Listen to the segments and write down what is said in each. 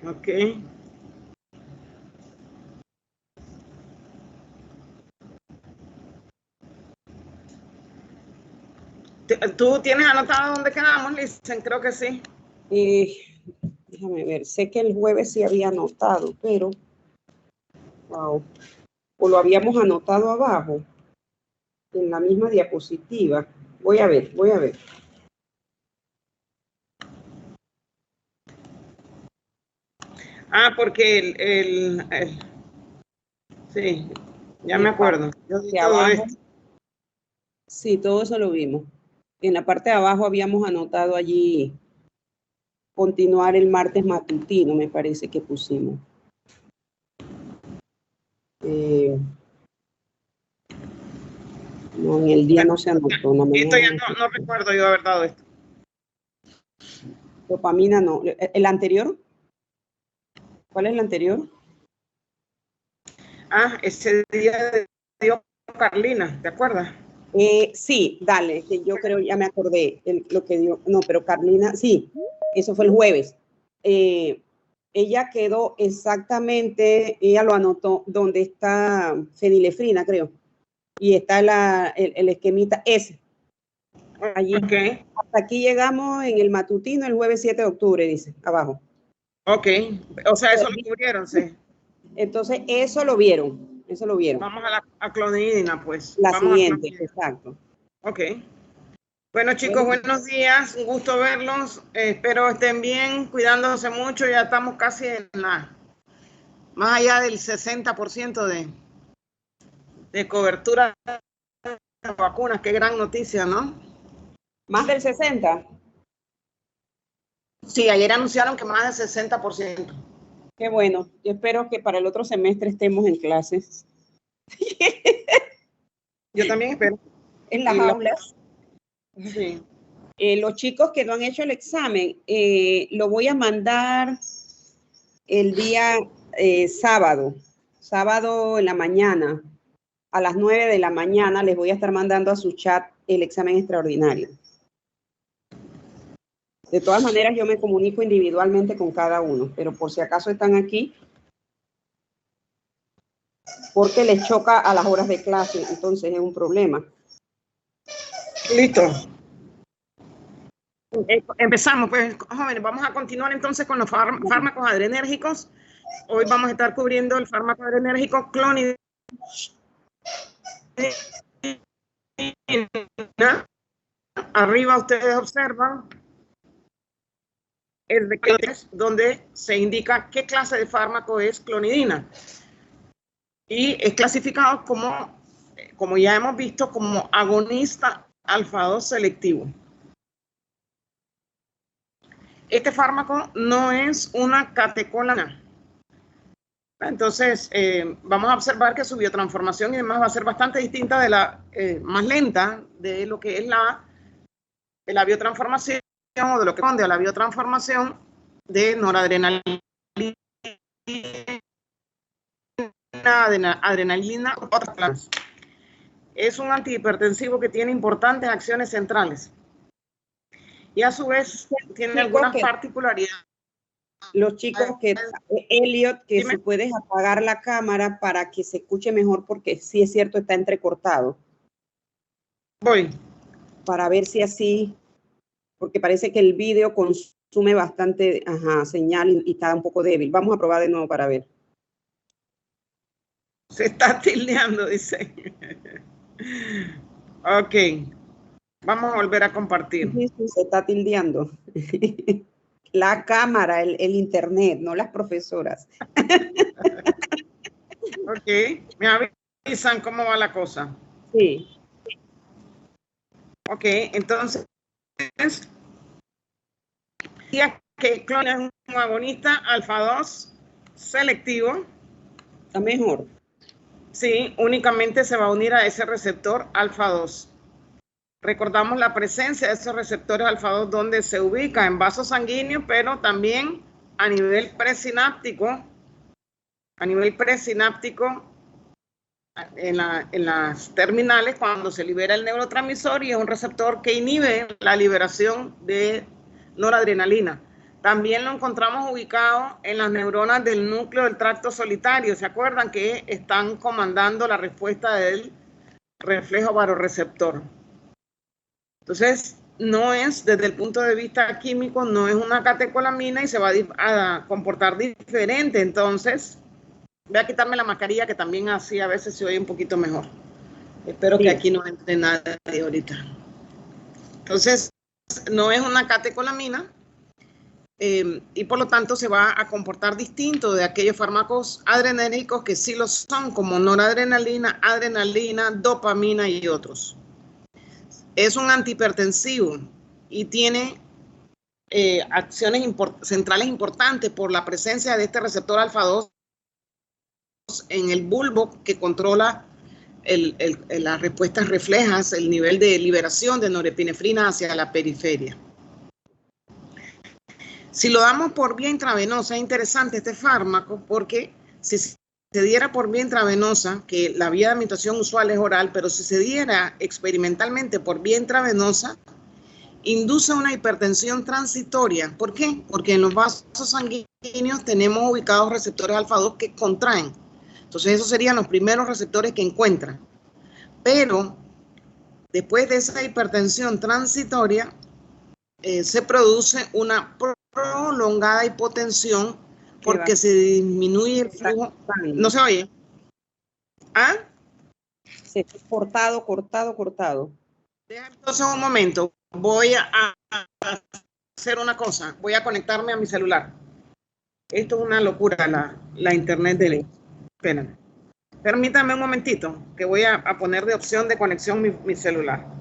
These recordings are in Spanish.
Ok. ¿Tú tienes anotado dónde quedamos, Listen? Creo que sí. Déjame ver, sé que el jueves sí había anotado, pero wow, o lo habíamos anotado abajo, en la misma diapositiva. Voy a ver. Ah, porque sí, ya me acuerdo. Yo vi De todo abajo, esto. sí, todo eso lo vimos. En la parte de abajo habíamos anotado allí continuar el martes matutino, me parece que pusimos. No, en el día no se anotó. En la Esto ya mañana no recuerdo yo haber dado esto. dopamina no. ¿El anterior? ¿Cuál es el anterior? Ah, ese día dio Carlina, ¿te acuerdas? Sí, dale, que yo creo, ya me acordé lo que dio. No, pero Carlina, sí, eso fue el jueves. Ella quedó exactamente, ella lo anotó donde está fenilefrina, creo. Y está el esquemita ese. Allí. Ok. Hasta aquí llegamos en el matutino el jueves 7 de octubre, dice, abajo. Ok, o sea, eso lo cubrieron, sí. Entonces, eso lo vieron. Vamos a clonidina, pues. La Vamos siguiente, exacto. Ok. Bueno, chicos, buenos días. Un gusto verlos. Espero estén bien, cuidándose mucho. Ya estamos casi más allá del 60% de cobertura de vacunas. Qué gran noticia, ¿no? Más del 60. Sí, ayer anunciaron que más del 60%. Qué bueno. Yo espero que para el otro semestre estemos en clases. Yo también espero. En las aulas. Sí. Los chicos que no han hecho el examen, lo voy a mandar el día sábado en la mañana, a las 9 de la mañana, les voy a estar mandando a su chat el examen extraordinario. De todas maneras, yo me comunico individualmente con cada uno, pero por si acaso están aquí, porque les choca a las horas de clase, entonces es un problema. Listo. Empezamos, pues, jóvenes, vamos a continuar entonces con los fármacos adrenérgicos. Hoy vamos a estar cubriendo el fármaco adrenérgico clonidina. Arriba ustedes observan el decreto donde se indica qué clase de fármaco es clonidina. Y es clasificado como ya hemos visto, como agonista alfa-2 selectivo. Este fármaco no es una catecolana. Entonces, vamos a observar que su biotransformación y demás va a ser bastante distinta de la más lenta de lo que es la biotransformación o de lo que corresponde a la biotransformación de noradrenalina, adrenalina, otras plantas. Es un antihipertensivo que tiene importantes acciones centrales y a su vez tiene algunas particularidades. Los chicos que, Elliot, que si puedes apagar la cámara para que se escuche mejor, porque sí es cierto, está entrecortado. Voy. Para ver si así, porque parece que el vídeo consume bastante señal y está un poco débil. Vamos a probar de nuevo para ver. Se está tildeando, dice. Ok. Vamos a volver a compartir. Sí, se está tildeando. La cámara, el internet, no las profesoras. Ok. Me avisan cómo va la cosa. Sí. Ok, entonces, ya que clon es un agonista alfa-2 selectivo. Está mejor. Sí, únicamente se va a unir a ese receptor alfa-2. Recordamos la presencia de esos receptores alfa-2 donde se ubica en vasos sanguíneos, pero también a nivel presináptico. En las terminales, cuando se libera el neurotransmisor, y es un receptor que inhibe la liberación de noradrenalina. También lo encontramos ubicado en las neuronas del núcleo del tracto solitario. ¿Se acuerdan que están comandando la respuesta del reflejo baroreceptor? Entonces, no es, desde el punto de vista químico, no es una catecolamina y se va a comportar diferente. Entonces, voy a quitarme la mascarilla, que también así a veces se oye un poquito mejor. Espero que aquí no entre nadie ahorita. Entonces, no es una catecolamina y por lo tanto se va a comportar distinto de aquellos fármacos adrenérgicos que sí lo son, como noradrenalina, adrenalina, dopamina y otros. Es un antihipertensivo y tiene acciones centrales importantes por la presencia de este receptor alfa 2 en el bulbo que controla las respuestas reflejas, el nivel de liberación de norepinefrina hacia la periferia. Si lo damos por vía intravenosa, es interesante este fármaco porque si se diera por vía intravenosa, que la vía de administración usual es oral, pero si se diera experimentalmente por vía intravenosa, induce una hipertensión transitoria. ¿Por qué? Porque en los vasos sanguíneos tenemos ubicados receptores alfa 2 que contraen. Entonces esos serían los primeros receptores que encuentran. Pero después de esa hipertensión transitoria, se produce una prolongada hipotensión porque se disminuye el flujo. ¿No se oye? ¿Ah? Se ha cortado. Deja entonces un momento. Voy a hacer una cosa. Voy a conectarme a mi celular. Esto es una locura, la internet de ley. Espérenme. Permítame un momentito, que voy a poner de opción de conexión mi celular.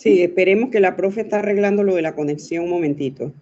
Sí, esperemos que la profe está arreglando lo de la conexión un momentito.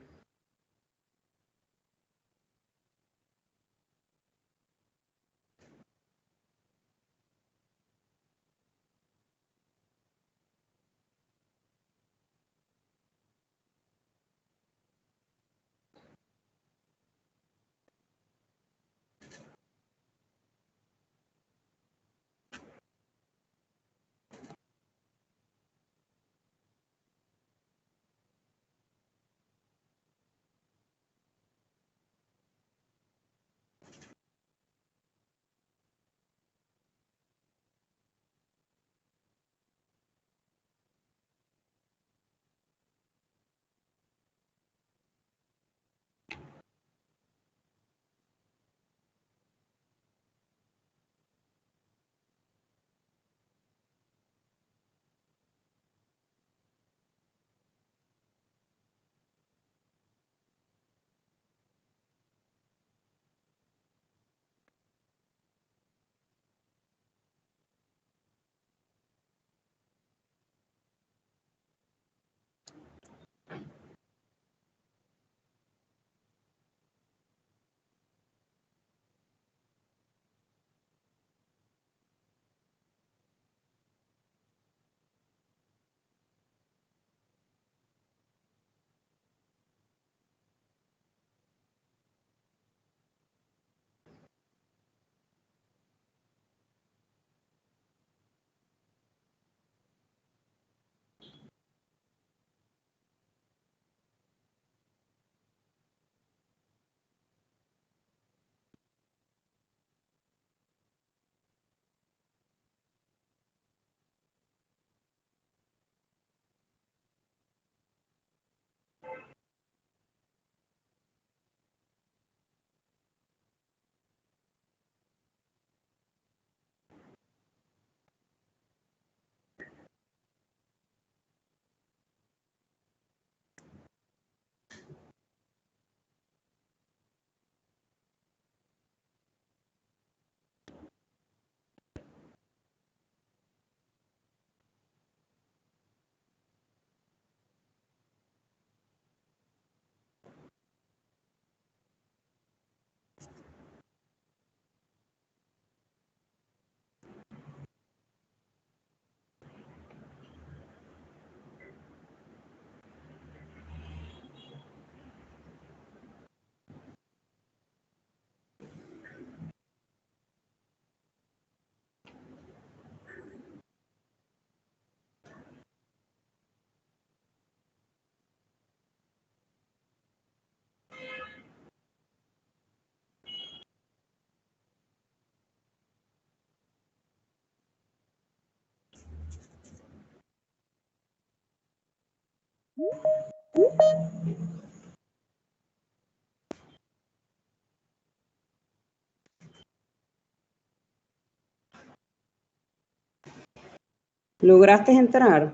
¿Lograste entrar?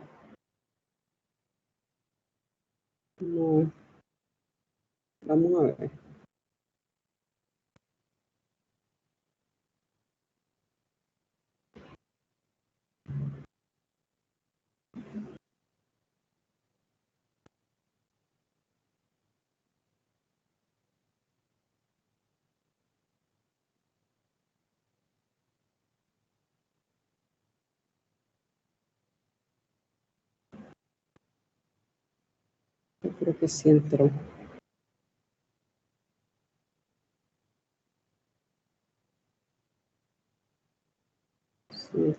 No. Vamos a ver. Yo creo que sí entró. Sí.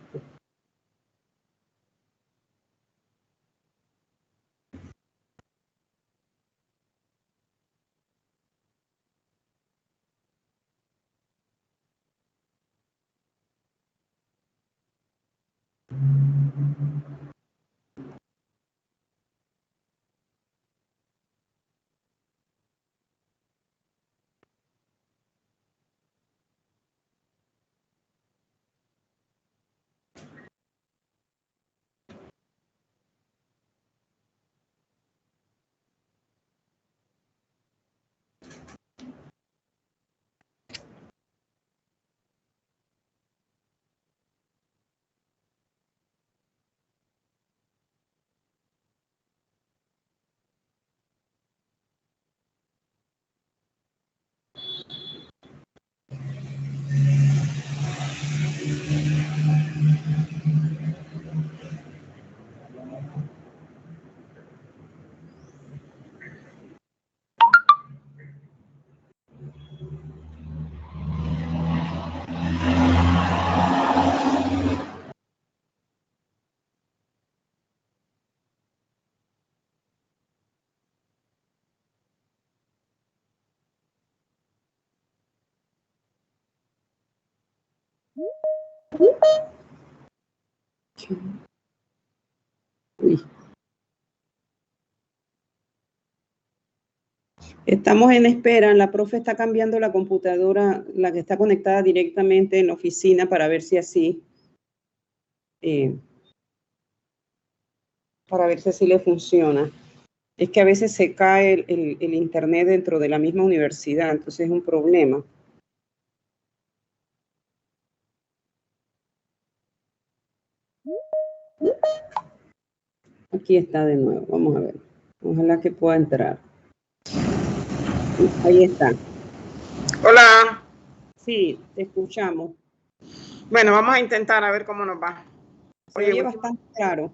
Uy. Estamos en espera. La profe está cambiando la computadora, la que está conectada directamente en la oficina, para ver si así, le funciona. Es que a veces se cae el internet dentro de la misma universidad, entonces es un problema. Aquí está de nuevo, vamos a ver. Ojalá que pueda entrar. Ahí está. Hola. Sí, te escuchamos. Bueno, vamos a intentar a ver cómo nos va. Se oye bastante claro.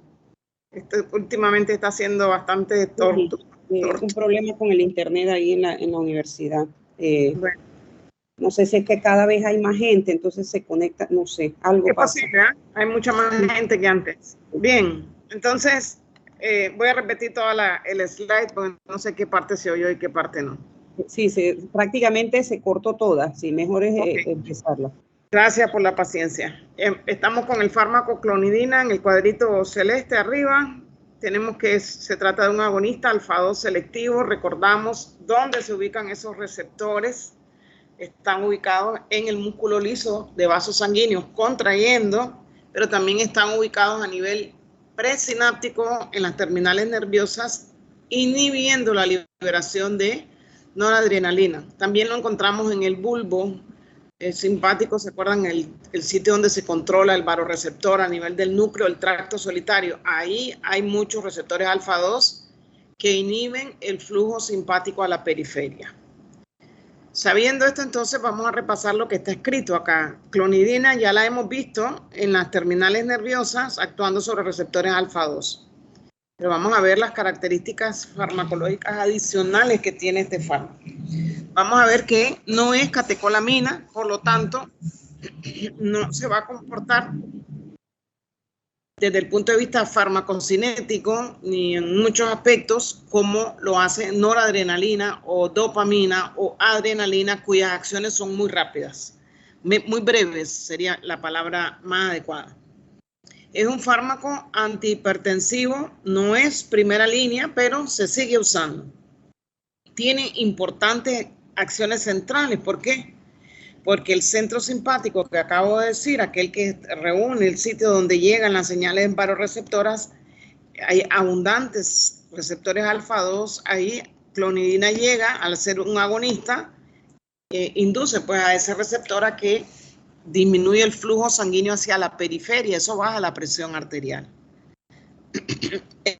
Últimamente está siendo bastante torto. Es un problema con el internet ahí en la universidad. Bueno. No sé si es que cada vez hay más gente, entonces se conecta, no sé, algo Es pasa. posible, ¿eh? Hay mucha más gente que antes. Bien, entonces voy a repetir toda el slide porque no sé qué parte se oyó y qué parte no. Sí, prácticamente se cortó toda, sí, mejor es empezarla. Gracias por la paciencia. Estamos con el fármaco clonidina en el cuadrito celeste arriba. Tenemos que se trata de un agonista alfa-2 selectivo. Recordamos dónde se ubican esos receptores. Están ubicados en el músculo liso de vasos sanguíneos contrayendo, pero también están ubicados a nivel presináptico en las terminales nerviosas, inhibiendo la liberación de noradrenalina. También lo encontramos en el bulbo simpático, ¿se acuerdan? El sitio donde se controla el vasoreceptor a nivel del núcleo, el tracto solitario. Ahí hay muchos receptores alfa-2 que inhiben el flujo simpático a la periferia. Sabiendo esto, entonces vamos a repasar lo que está escrito acá. Clonidina ya la hemos visto en las terminales nerviosas actuando sobre receptores alfa-2. Pero vamos a ver las características farmacológicas adicionales que tiene este fármaco. Vamos a ver que no es catecolamina, por lo tanto, no se va a comportar desde el punto de vista farmacocinético ni en muchos aspectos como lo hace noradrenalina o dopamina o adrenalina, cuyas acciones son muy rápidas, muy breves sería la palabra más adecuada. Es un fármaco antihipertensivo, no es primera línea, pero se sigue usando. Tiene importantes acciones centrales. ¿Por qué? Porque el centro simpático que acabo de decir, aquel que reúne el sitio donde llegan las señales vasoreceptoras, hay abundantes receptores alfa-2, ahí clonidina llega, al ser un agonista, induce pues a ese receptor a que disminuye el flujo sanguíneo hacia la periferia, eso baja la presión arterial.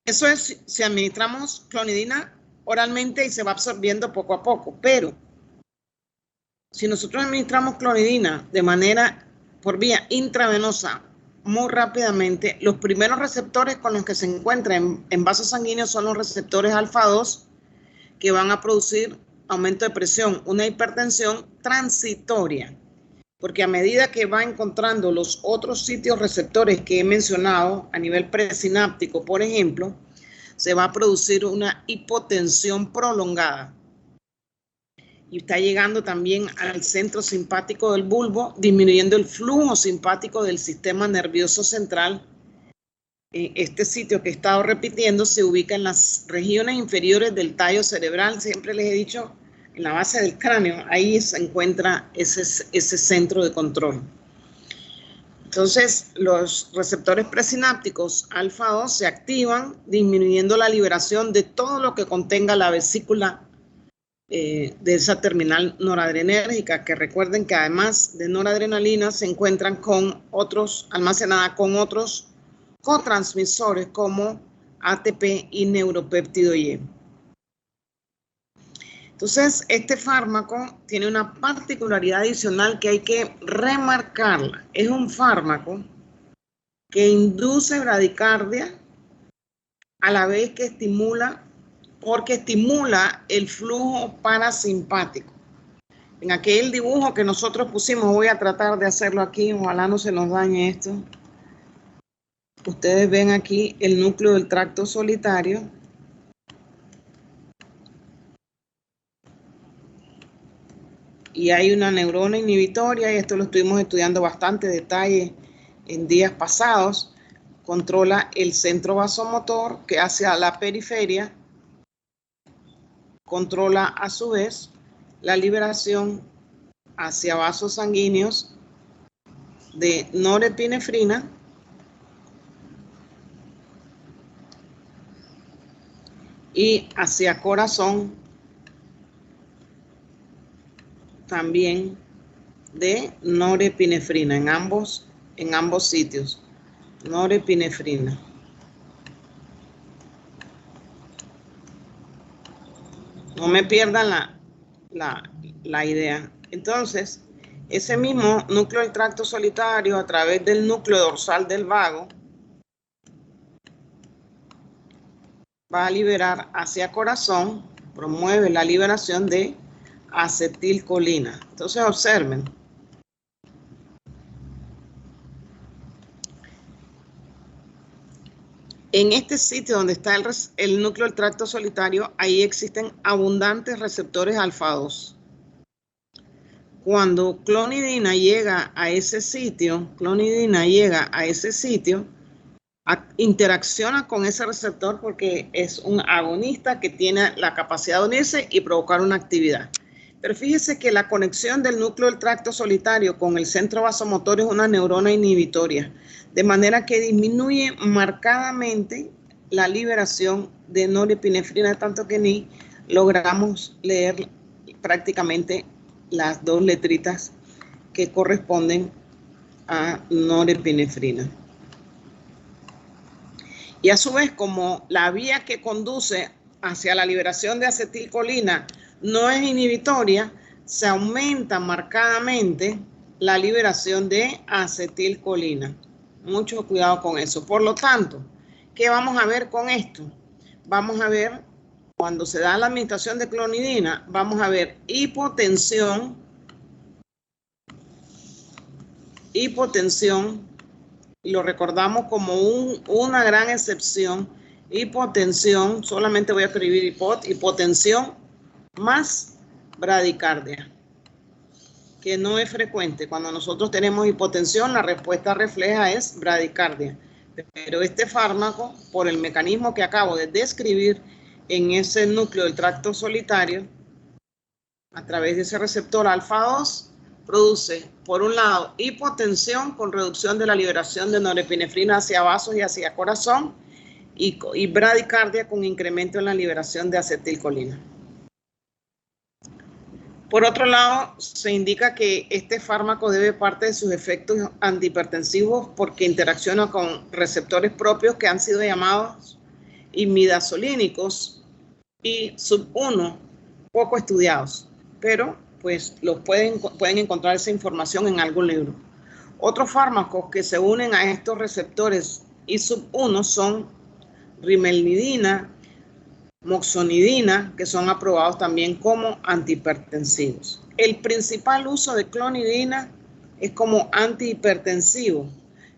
Eso es si administramos clonidina oralmente y se va absorbiendo poco a poco, pero si nosotros administramos clonidina de manera por vía intravenosa muy rápidamente, los primeros receptores con los que se encuentran en vasos sanguíneos son los receptores alfa-2 que van a producir aumento de presión, una hipertensión transitoria, porque a medida que va encontrando los otros sitios receptores que he mencionado a nivel presináptico, por ejemplo, se va a producir una hipotensión prolongada. Y está llegando también al centro simpático del bulbo, disminuyendo el flujo simpático del sistema nervioso central. Este sitio que he estado repitiendo se ubica en las regiones inferiores del tallo cerebral, siempre les he dicho, en la base del cráneo, ahí se encuentra ese centro de control. Entonces, los receptores presinápticos alfa-2 se activan, disminuyendo la liberación de todo lo que contenga la vesícula de esa terminal noradrenérgica, que recuerden que además de noradrenalina se encuentran almacenada con otros cotransmisores como ATP y neuropéptido Y. Entonces, este fármaco tiene una particularidad adicional que hay que remarcarla. Es un fármaco que induce bradicardia a la vez que estimula el flujo parasimpático. En aquel dibujo que nosotros pusimos, voy a tratar de hacerlo aquí, ojalá no se nos dañe esto. Ustedes ven aquí el núcleo del tracto solitario. y hay una neurona inhibitoria, y esto lo estuvimos estudiando bastante detalle en días pasados. Controla el centro vasomotor que hacia la periferia, controla a su vez la liberación hacia vasos sanguíneos de norepinefrina y hacia corazón también de norepinefrina en ambos sitios. Norepinefrina. No me pierdan la idea. Entonces, ese mismo núcleo del tracto solitario, a través del núcleo dorsal del vago, va a liberar hacia corazón, promueve la liberación de acetilcolina. Entonces, observen. En este sitio donde está el núcleo del tracto solitario, ahí existen abundantes receptores alfa-2. Cuando clonidina llega a ese sitio, interacciona con ese receptor porque es un agonista que tiene la capacidad de unirse y provocar una actividad. Pero fíjese que la conexión del núcleo del tracto solitario con el centro vasomotor es una neurona inhibitoria, de manera que disminuye marcadamente la liberación de norepinefrina, tanto que ni logramos leer prácticamente las dos letritas que corresponden a norepinefrina. Y a su vez, como la vía que conduce hacia la liberación de acetilcolina no es inhibitoria, se aumenta marcadamente la liberación de acetilcolina. Mucho cuidado con eso. Por lo tanto, ¿qué vamos a ver con esto? Vamos a ver, cuando se da la administración de clonidina, vamos a ver hipotensión, y lo recordamos como una gran excepción, hipotensión, solamente voy a escribir hipotensión más bradicardia, que no es frecuente. Cuando nosotros tenemos hipotensión, la respuesta refleja es bradicardia. Pero este fármaco, por el mecanismo que acabo de describir en ese núcleo del tracto solitario, a través de ese receptor alfa-2, produce, por un lado, hipotensión con reducción de la liberación de norepinefrina hacia vasos y hacia corazón, y bradicardia con incremento en la liberación de acetilcolina. Por otro lado, se indica que este fármaco debe parte de sus efectos antihipertensivos porque interacciona con receptores propios que han sido llamados imidazolínicos y sub-1, poco estudiados, pero pues pueden encontrar esa información en algún libro. Otros fármacos que se unen a estos receptores y sub-1 son rimeldina, moxonidina, que son aprobados también como antihipertensivos. El principal uso de clonidina es como antihipertensivo,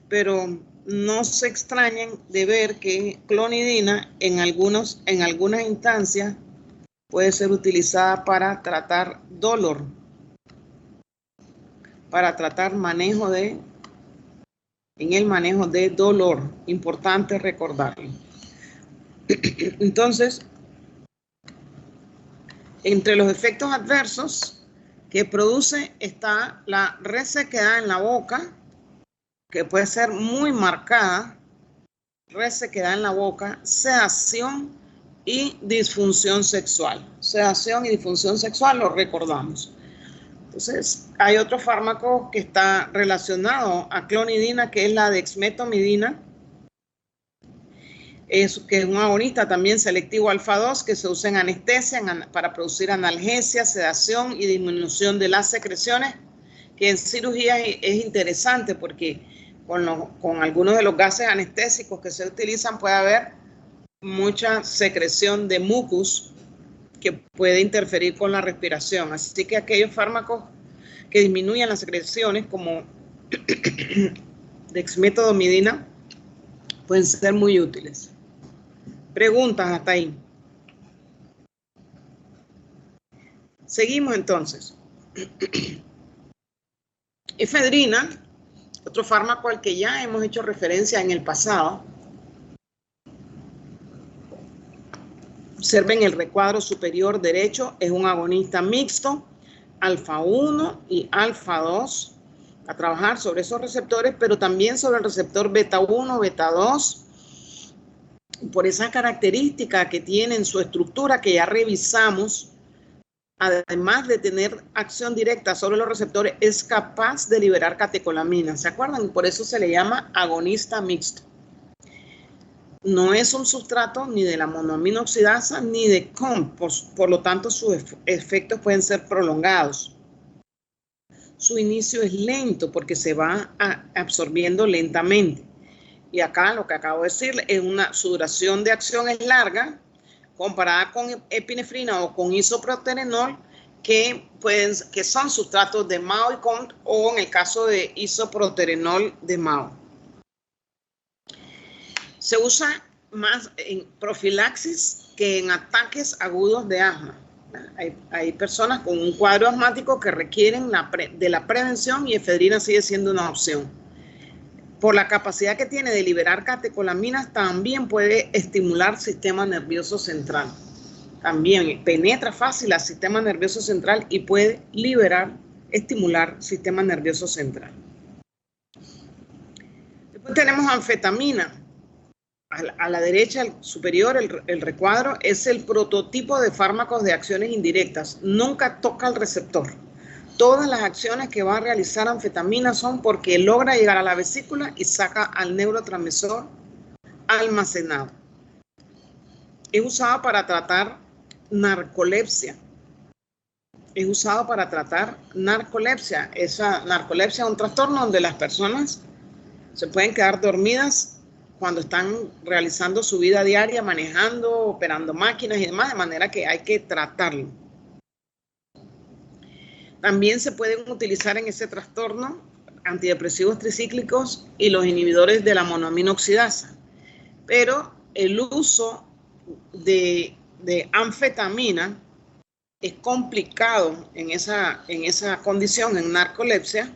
pero no se extrañen de ver que clonidina en algunas instancias puede ser utilizada para tratar dolor, para tratar en el manejo de dolor. Importante recordarlo. Entonces, entre los efectos adversos que produce está la resequedad en la boca, que puede ser muy marcada, resequedad en la boca, sedación y disfunción sexual. Sedación y disfunción sexual lo recordamos. Entonces, hay otro fármaco que está relacionado a clonidina, que es la dexmetomidina, que es un agonista también selectivo alfa-2 que se usa en anestesia para producir analgesia, sedación y disminución de las secreciones, que en cirugía es interesante porque con algunos de los gases anestésicos que se utilizan puede haber mucha secreción de mucus que puede interferir con la respiración. Así que aquellos fármacos que disminuyan las secreciones como dexmetomidina pueden ser muy útiles. Preguntas hasta ahí. Seguimos entonces. Efedrina, otro fármaco al que ya hemos hecho referencia en el pasado. Observen el recuadro superior derecho, es un agonista mixto, alfa 1 y alfa 2, a trabajar sobre esos receptores, pero también sobre el receptor beta 1, beta 2, por esa característica que tiene en su estructura que ya revisamos. Además de tener acción directa sobre los receptores, es capaz de liberar catecolamina. ¿Se acuerdan? Por eso se le llama agonista mixto. No es un sustrato ni de la monoamina oxidasa ni de COMT, por lo tanto sus efectos pueden ser prolongados. Su inicio es lento porque se va absorbiendo lentamente. Y acá lo que acabo de decir es su duración de acción es larga, comparada con epinefrina o con isoproterenol, que son sustratos de MAO y COMT, o en el caso de isoproterenol de MAO. Se usa más en profilaxis que en ataques agudos de asma. Hay personas con un cuadro asmático que requieren de la prevención y efedrina sigue siendo una opción. Por la capacidad que tiene de liberar catecolaminas, también puede estimular sistema nervioso central. También penetra fácil al sistema nervioso central y puede estimular sistema nervioso central. Después tenemos anfetamina. A la derecha, el superior, el recuadro, es el prototipo de fármacos de acciones indirectas. Nunca toca el receptor. Todas las acciones que va a realizar anfetamina son porque logra llegar a la vesícula y saca al neurotransmisor almacenado. Es usado para tratar narcolepsia. Esa narcolepsia es un trastorno donde las personas se pueden quedar dormidas cuando están realizando su vida diaria, manejando, operando máquinas y demás, de manera que hay que tratarlo. También se pueden utilizar en ese trastorno antidepresivos tricíclicos y los inhibidores de la monoamina oxidasa. Pero el uso de anfetamina es complicado en esa condición, en narcolepsia,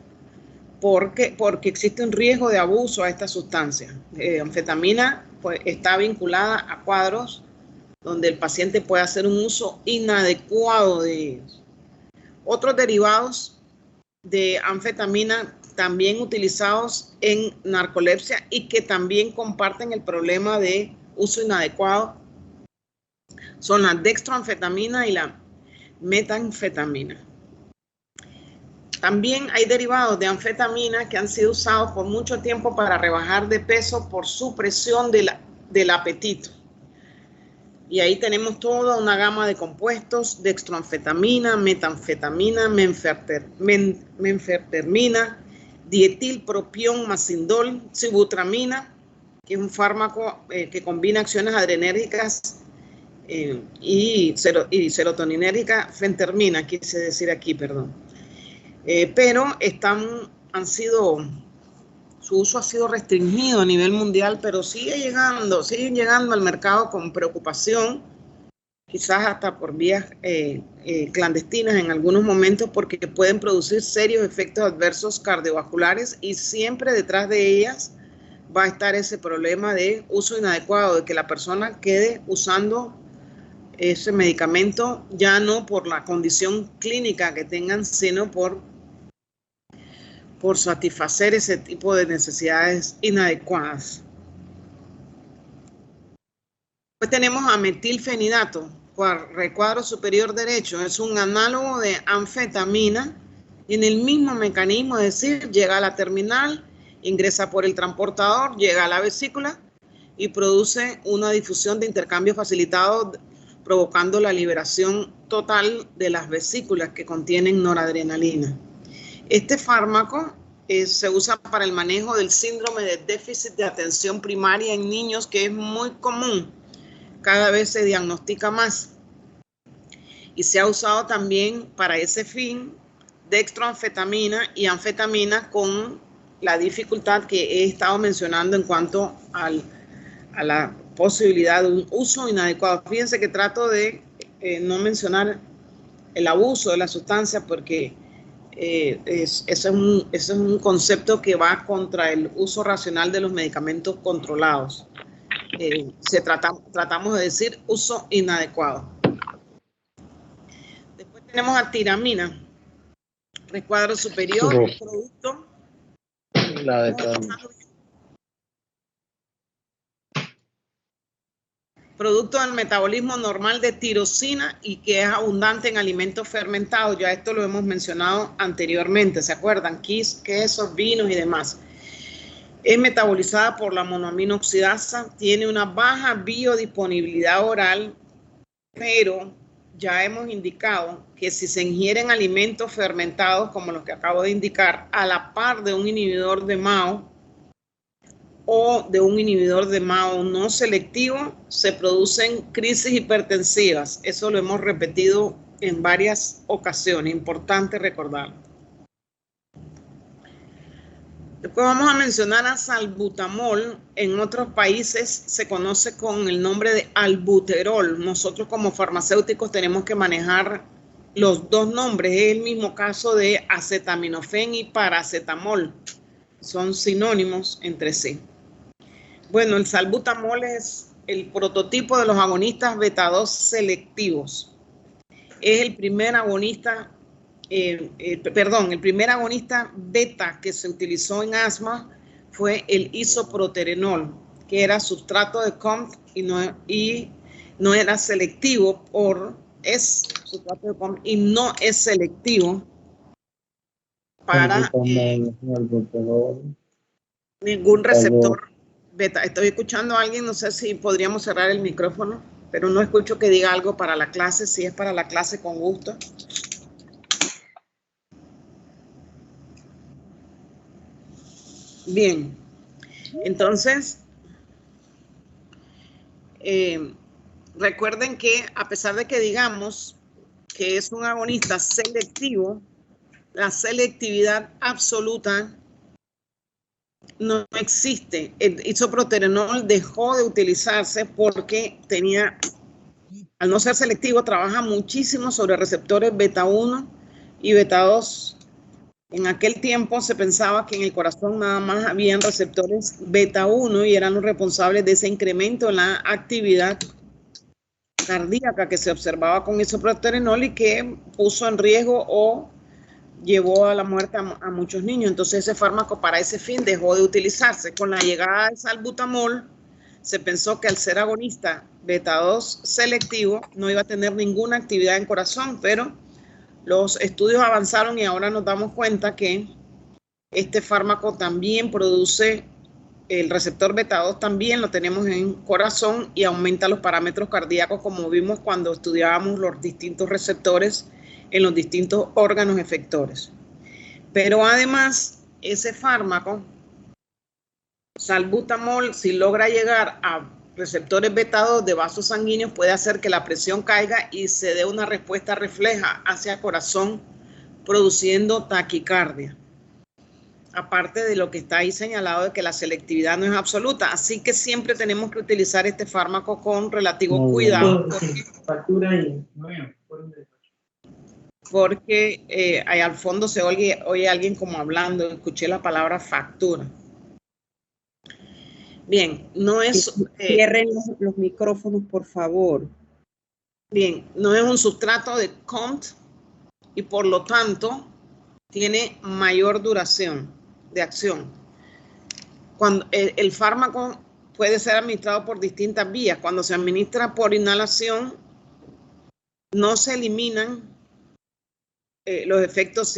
porque existe un riesgo de abuso a esta sustancia. Anfetamina pues, está vinculada a cuadros donde el paciente puede hacer un uso inadecuado de ellos. Otros derivados de anfetamina también utilizados en narcolepsia y que también comparten el problema de uso inadecuado son la dextroanfetamina y la metanfetamina. También hay derivados de anfetamina que han sido usados por mucho tiempo para rebajar de peso por supresión del apetito. Y ahí tenemos toda una gama de compuestos: dextroanfetamina, metanfetamina, menfetermina, dietilpropión, macindol, sibutramina, que es un fármaco que combina acciones adrenérgicas y serotoninérgica, fentermina, quise decir aquí, perdón. Pero su uso ha sido restringido a nivel mundial, pero siguen llegando al mercado con preocupación, quizás hasta por vías clandestinas en algunos momentos, porque pueden producir serios efectos adversos cardiovasculares y siempre detrás de ellas va a estar ese problema de uso inadecuado, de que la persona quede usando ese medicamento ya no por la condición clínica que tengan, sino por satisfacer ese tipo de necesidades inadecuadas. Después tenemos a metilfenidato, recuadro superior derecho. Es un análogo de anfetamina y en el mismo mecanismo, es decir, llega a la terminal, ingresa por el transportador, llega a la vesícula y produce una difusión de intercambio facilitado, provocando la liberación total de las vesículas que contienen noradrenalina. Este fármaco se usa para el manejo del síndrome de déficit de atención primaria en niños, que es muy común, cada vez se diagnostica más. Y se ha usado también para ese fin dextroanfetamina y anfetamina, con la dificultad que he estado mencionando en cuanto a la posibilidad de un uso inadecuado. Fíjense que trato de no mencionar el abuso de la sustancia, porque Eso es un concepto que va contra el uso racional de los medicamentos controlados. Tratamos de decir uso inadecuado. Después tenemos a tiramina, recuadro superior, producto. La de producto del metabolismo normal de tirosina y que es abundante en alimentos fermentados. Ya esto lo hemos mencionado anteriormente, ¿se acuerdan? Quesos, vinos y demás. Es metabolizada por la monoamino oxidasa, tiene una baja biodisponibilidad oral, pero ya hemos indicado que si se ingieren alimentos fermentados, como los que acabo de indicar, a la par de un inhibidor de MAO, o de un inhibidor de MAO no selectivo, se producen crisis hipertensivas. Eso lo hemos repetido en varias ocasiones, importante recordarlo. Después vamos a mencionar a salbutamol. En otros países se conoce con el nombre de albuterol. Nosotros como farmacéuticos tenemos que manejar los dos nombres. Es el mismo caso de acetaminofén y paracetamol. Son sinónimos entre sí. Bueno, el salbutamol es el prototipo de los agonistas beta-2 selectivos. Es el primer agonista, el primer agonista beta que se utilizó en asma fue el isoproterenol, que era sustrato de COMT y no era selectivo es sustrato de COMT y no es selectivo para ningún receptor beta. Estoy escuchando a alguien, no sé si podríamos cerrar el micrófono, pero no escucho que diga algo para la clase. Si es para la clase, con gusto. Bien, entonces, recuerden que a pesar de que digamos que es un agonista selectivo, la selectividad absoluta no existe. El isoproterenol dejó de utilizarse porque al no ser selectivo, trabaja muchísimo sobre receptores beta 1 y beta 2. En aquel tiempo se pensaba que en el corazón nada más habían receptores beta 1 y eran los responsables de ese incremento en la actividad cardíaca que se observaba con isoproterenol y que puso en riesgo o llevó a la muerte a muchos niños. Entonces ese fármaco para ese fin dejó de utilizarse. Con la llegada del salbutamol se pensó que al ser agonista beta-2 selectivo no iba a tener ninguna actividad en corazón, pero los estudios avanzaron y ahora nos damos cuenta que este fármaco también produce, el receptor beta-2 también lo tenemos en corazón y aumenta los parámetros cardíacos, como vimos cuando estudiábamos los distintos receptores en los distintos órganos efectores. Pero además, ese fármaco, salbutamol, si logra llegar a receptores beta-2 de vasos sanguíneos, puede hacer que la presión caiga y se dé una respuesta refleja hacia el corazón, produciendo taquicardia. Aparte de lo que está ahí señalado de que la selectividad no es absoluta. Así que siempre tenemos que utilizar este fármaco con relativo cuidado. Porque ahí al fondo se oye alguien como hablando, escuché la palabra factura. Bien, no es... Cierren los micrófonos, por favor. Bien, no es un sustrato de COMT y por lo tanto tiene mayor duración de acción. Cuando el fármaco puede ser administrado por distintas vías. Cuando se administra por inhalación, no se eliminan los efectos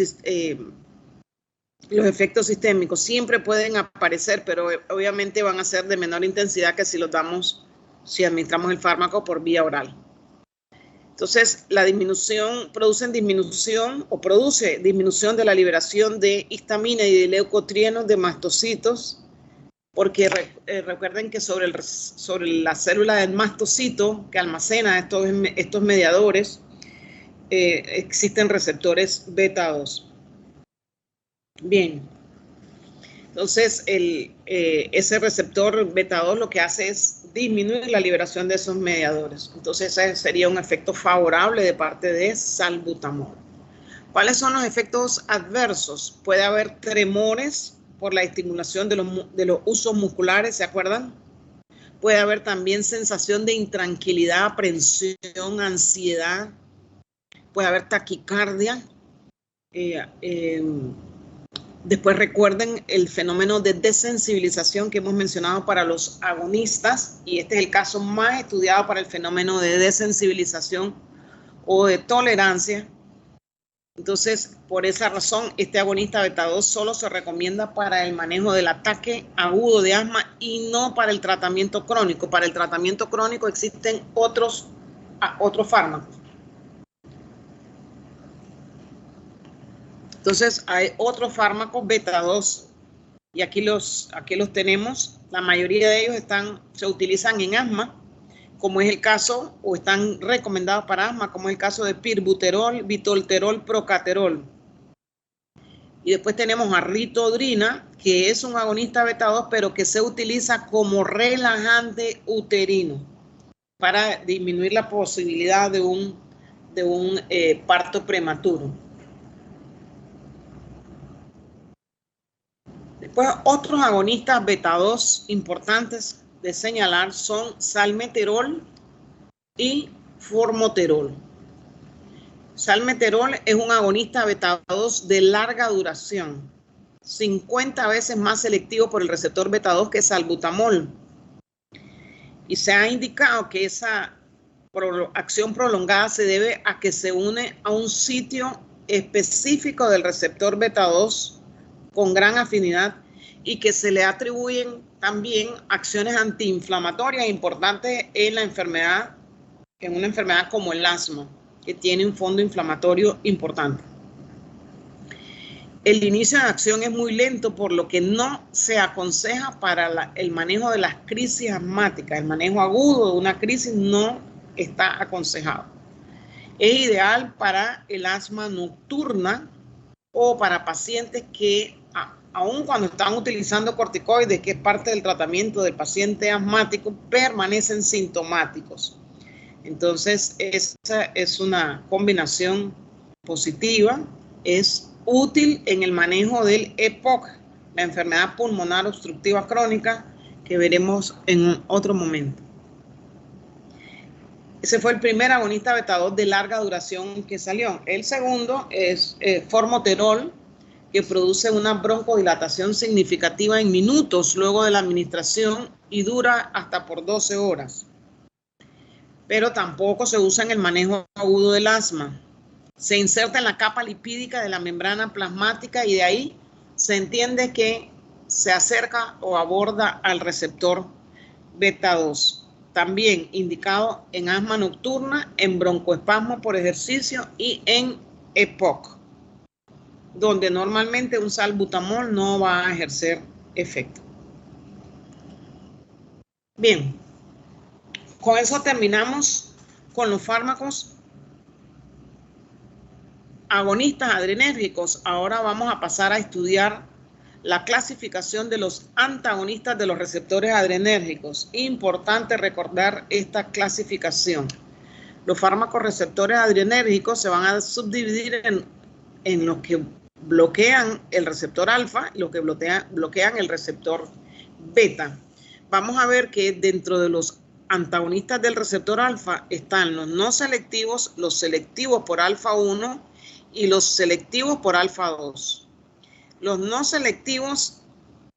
sistémicos. Siempre pueden aparecer, pero obviamente van a ser de menor intensidad que si administramos el fármaco por vía oral. Entonces, produce disminución de la liberación de histamina y de leucotrienos de mastocitos, porque recuerden que sobre la célula del mastocito que almacena estos mediadores, existen receptores beta-2. Bien, entonces ese receptor beta-2 lo que hace es disminuir la liberación de esos mediadores. Entonces ese sería un efecto favorable de parte de salbutamol. ¿Cuáles son los efectos adversos? Puede haber tremores por la estimulación de los usos musculares, ¿se acuerdan? Puede haber también sensación de intranquilidad, aprensión, ansiedad. Puede haber taquicardia. Después recuerden el fenómeno de desensibilización que hemos mencionado para los agonistas, y este es el caso más estudiado para el fenómeno de desensibilización o de tolerancia. Entonces, por esa razón, este agonista beta 2 solo se recomienda para el manejo del ataque agudo de asma y no para el tratamiento crónico. Para el tratamiento crónico existen otros fármacos. Entonces, hay otros fármacos beta 2 y aquí los tenemos. La mayoría de ellos se utilizan en asma, como es el caso, o están recomendados para asma, como es el caso de pirbuterol, bitolterol, procaterol. Y después tenemos a ritodrina, que es un agonista beta 2, pero que se utiliza como relajante uterino para disminuir la posibilidad de un parto prematuro. Después, otros agonistas beta 2 importantes de señalar son salmeterol y formoterol. Salmeterol es un agonista beta 2 de larga duración, 50 veces más selectivo por el receptor beta 2 que salbutamol. Y se ha indicado que esa acción prolongada se debe a que se une a un sitio específico del receptor beta 2 con gran afinidad y que se le atribuyen también acciones antiinflamatorias importantes en la enfermedad, en una enfermedad como el asma, que tiene un fondo inflamatorio importante. El inicio de acción es muy lento, por lo que no se aconseja para el manejo de las crisis asmáticas. El manejo agudo de una crisis no está aconsejado. Es ideal para el asma nocturna o para pacientes que, aun cuando están utilizando corticoides, que es parte del tratamiento del paciente asmático, permanecen sintomáticos. Entonces, esa es una combinación positiva, es útil en el manejo del EPOC, la enfermedad pulmonar obstructiva crónica, que veremos en otro momento. Ese fue el primer agonista beta 2 de larga duración que salió. El segundo es formoterol, que produce una broncodilatación significativa en minutos luego de la administración y dura hasta por 12 horas. Pero tampoco se usa en el manejo agudo del asma. Se inserta en la capa lipídica de la membrana plasmática y de ahí se entiende que se acerca o aborda al receptor beta 2. También indicado en asma nocturna, en broncoespasmo por ejercicio y en EPOC, donde normalmente un salbutamol no va a ejercer efecto. Bien, con eso terminamos con los fármacos agonistas adrenérgicos. Ahora vamos a pasar a estudiar la clasificación de los antagonistas de los receptores adrenérgicos. Importante recordar esta clasificación. Los fármacos receptores adrenérgicos se van a subdividir en los que bloquean el receptor alfa y los que bloquean el receptor beta. Vamos a ver que dentro de los antagonistas del receptor alfa están los no selectivos, los selectivos por alfa 1 y los selectivos por alfa 2. Los no selectivos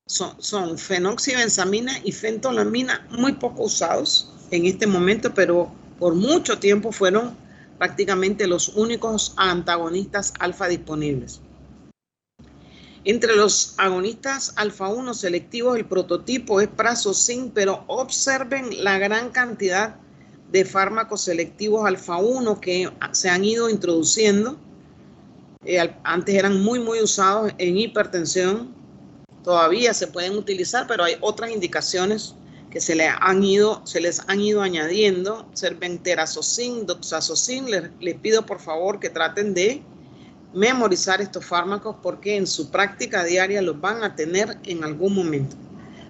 son fenoxibenzamina y fentolamina, muy poco usados en este momento, pero por mucho tiempo fueron prácticamente los únicos antagonistas alfa disponibles. Entre los agonistas alfa 1 selectivos, el prototipo es prazosin, pero observen la gran cantidad de fármacos selectivos alfa 1 que se han ido introduciendo. Antes eran muy usados en hipertensión, todavía se pueden utilizar, pero hay otras indicaciones que se les han ido añadiendo. Serbenterazocin, doxazocin. Les pido por favor que traten de memorizar estos fármacos porque en su práctica diaria los van a tener en algún momento.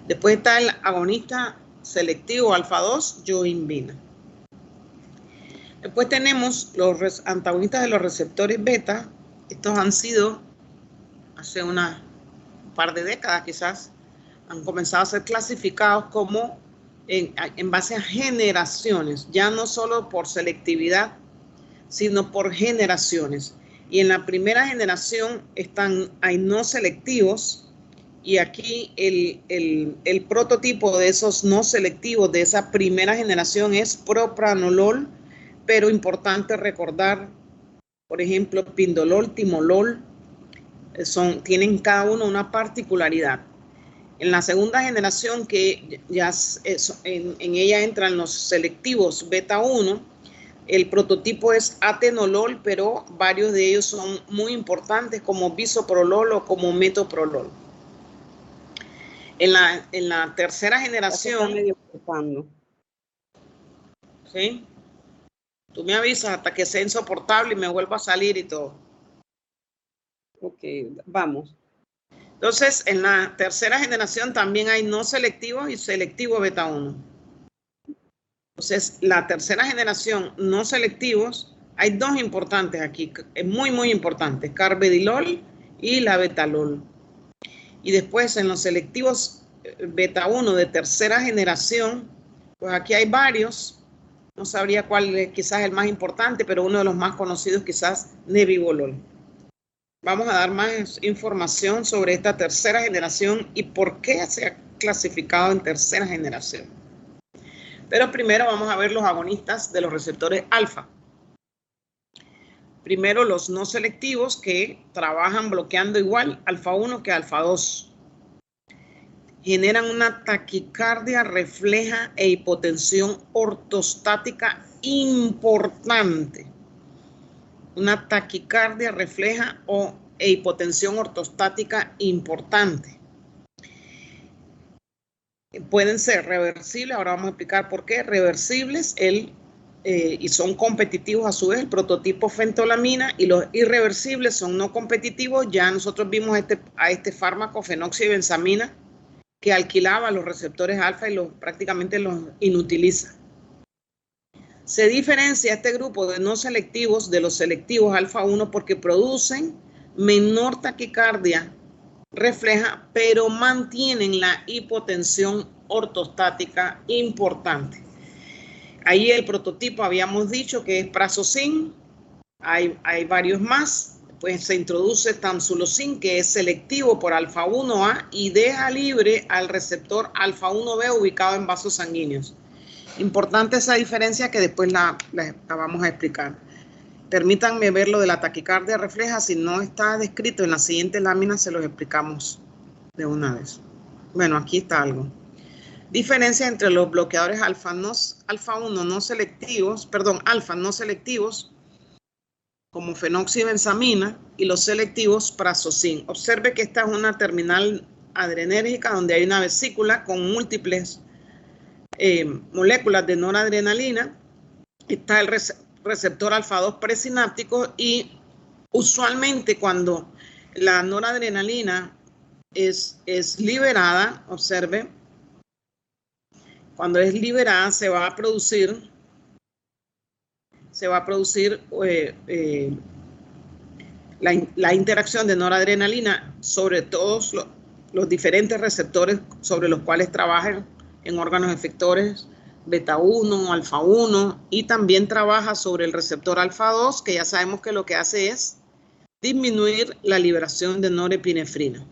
Después está el agonista selectivo alfa 2, yohimbina. Después tenemos los antagonistas de los receptores beta. estos han sido, hace un par de décadas quizás, han comenzado a ser clasificados como en base a generaciones, ya no solo por selectividad, sino por generaciones. Y en la primera generación hay no selectivos, y aquí el prototipo de esos no selectivos de esa primera generación es propranolol, pero importante recordar, por ejemplo, pindolol, timolol, tienen cada uno una particularidad. En la segunda generación, que ya en ella entran los selectivos beta 1, el prototipo es atenolol, pero varios de ellos son muy importantes, como bisoprolol o como metoprolol. En la tercera generación... Está medio cortando. ¿Sí? Tú me avisas hasta que sea insoportable y me vuelva a salir y todo. Ok, vamos. Entonces, en la tercera generación también hay no selectivos y selectivo beta 1. Entonces, la tercera generación no selectivos, hay dos importantes aquí, muy, muy importantes, carvedilol y la betalol. Y después, en los selectivos beta 1 de tercera generación, pues aquí hay varios. No sabría cuál es quizás el más importante, pero uno de los más conocidos quizás nebivolol. Vamos a dar más información sobre esta tercera generación y por qué se ha clasificado en tercera generación. Pero primero vamos a ver los agonistas de los receptores alfa. Primero los no selectivos, que trabajan bloqueando igual alfa 1 que alfa 2. Generan una taquicardia refleja e hipotensión ortostática importante. Una taquicardia refleja e hipotensión ortostática importante. Pueden ser reversibles, ahora vamos a explicar por qué. Reversibles y son competitivos a su vez, el prototipo fentolamina, y los irreversibles son no competitivos. Ya nosotros vimos a este fármaco fenoxibenzamina, que alquilaba los receptores alfa y prácticamente los inutiliza. Se diferencia este grupo de no selectivos de los selectivos alfa 1 porque producen menor taquicardia refleja, pero mantienen la hipotensión ortostática importante. Ahí el prototipo habíamos dicho que es prazosin, hay varios más. Pues se introduce tamsulosin, que es selectivo por alfa 1A y deja libre al receptor alfa 1B ubicado en vasos sanguíneos. Importante esa diferencia que después la vamos a explicar. Permítanme ver lo de la taquicardia refleja. Si no está descrito en la siguiente lámina, se los explicamos de una vez. Bueno, aquí está algo. Diferencia entre los bloqueadores alfa 1 no selectivos, alfa no selectivos, como fenoxibenzamina, y los selectivos prazosin. Observe que esta es una terminal adrenérgica donde hay una vesícula con múltiples moléculas de noradrenalina. Está el receptor alfa 2 presináptico y usualmente cuando la noradrenalina es liberada, observe, cuando es liberada se va a producir la interacción de noradrenalina sobre todos los diferentes receptores sobre los cuales trabajan en órganos efectores beta 1, alfa 1, y también trabaja sobre el receptor alfa 2, que ya sabemos que lo que hace es disminuir la liberación de norepinefrina.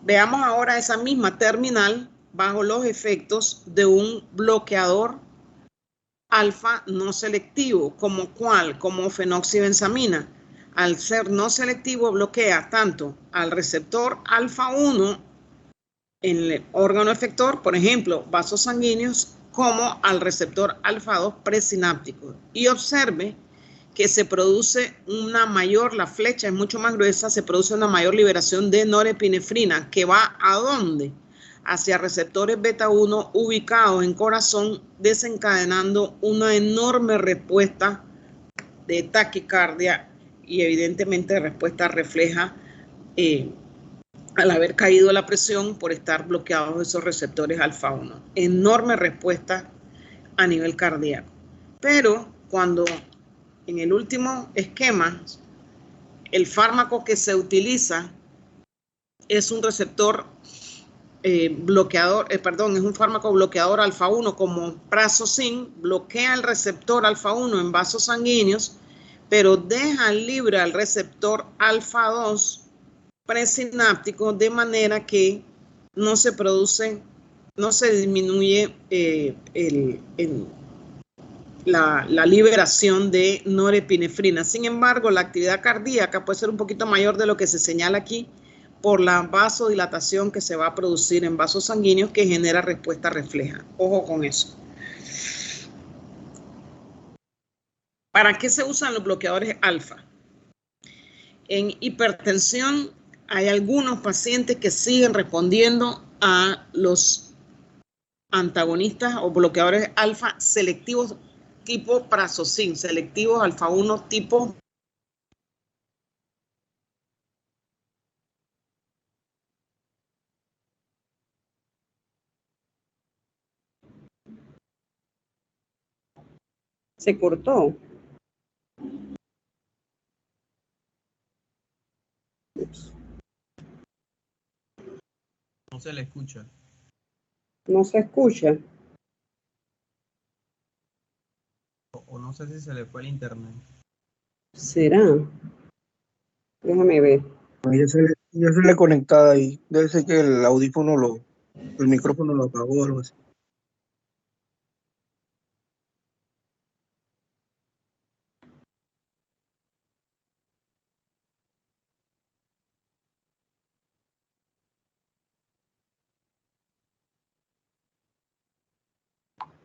Veamos ahora esa misma terminal bajo los efectos de un bloqueador alfa no selectivo, como ¿cuál? Como fenoxibenzamina. Al ser no selectivo bloquea tanto al receptor alfa 1 en el órgano efector, por ejemplo, vasos sanguíneos, como al receptor alfa 2 presináptico. Y observe que se produce la flecha es mucho más gruesa, se produce una mayor liberación de norepinefrina, que va ¿a dónde? Hacia receptores beta 1 ubicados en corazón, desencadenando una enorme respuesta de taquicardia y evidentemente respuesta refleja al haber caído la presión por estar bloqueados esos receptores alfa 1. Enorme respuesta a nivel cardíaco. Pero cuando en el último esquema el fármaco que se utiliza es un receptor bloqueador, perdón, es un fármaco bloqueador alfa 1 como Prazosin, bloquea el receptor alfa 1 en vasos sanguíneos, pero deja libre al receptor alfa 2 presináptico de manera que no se produce, no se disminuye la liberación de norepinefrina. Sin embargo, la actividad cardíaca puede ser un poquito mayor de lo que se señala aquí por la vasodilatación que se va a producir en vasos sanguíneos que genera respuesta refleja. Ojo con eso. ¿Para qué se usan los bloqueadores alfa? En hipertensión hay algunos pacientes que siguen respondiendo a los antagonistas o bloqueadores alfa selectivos tipo Prazosin, selectivos alfa 1 tipo. Se cortó. No se le escucha. No se escucha. O no sé si se le fue el internet. ¿Será? Déjame ver. Ya se le conectada ahí. Debe ser que el audífono el micrófono lo apagó o algo así.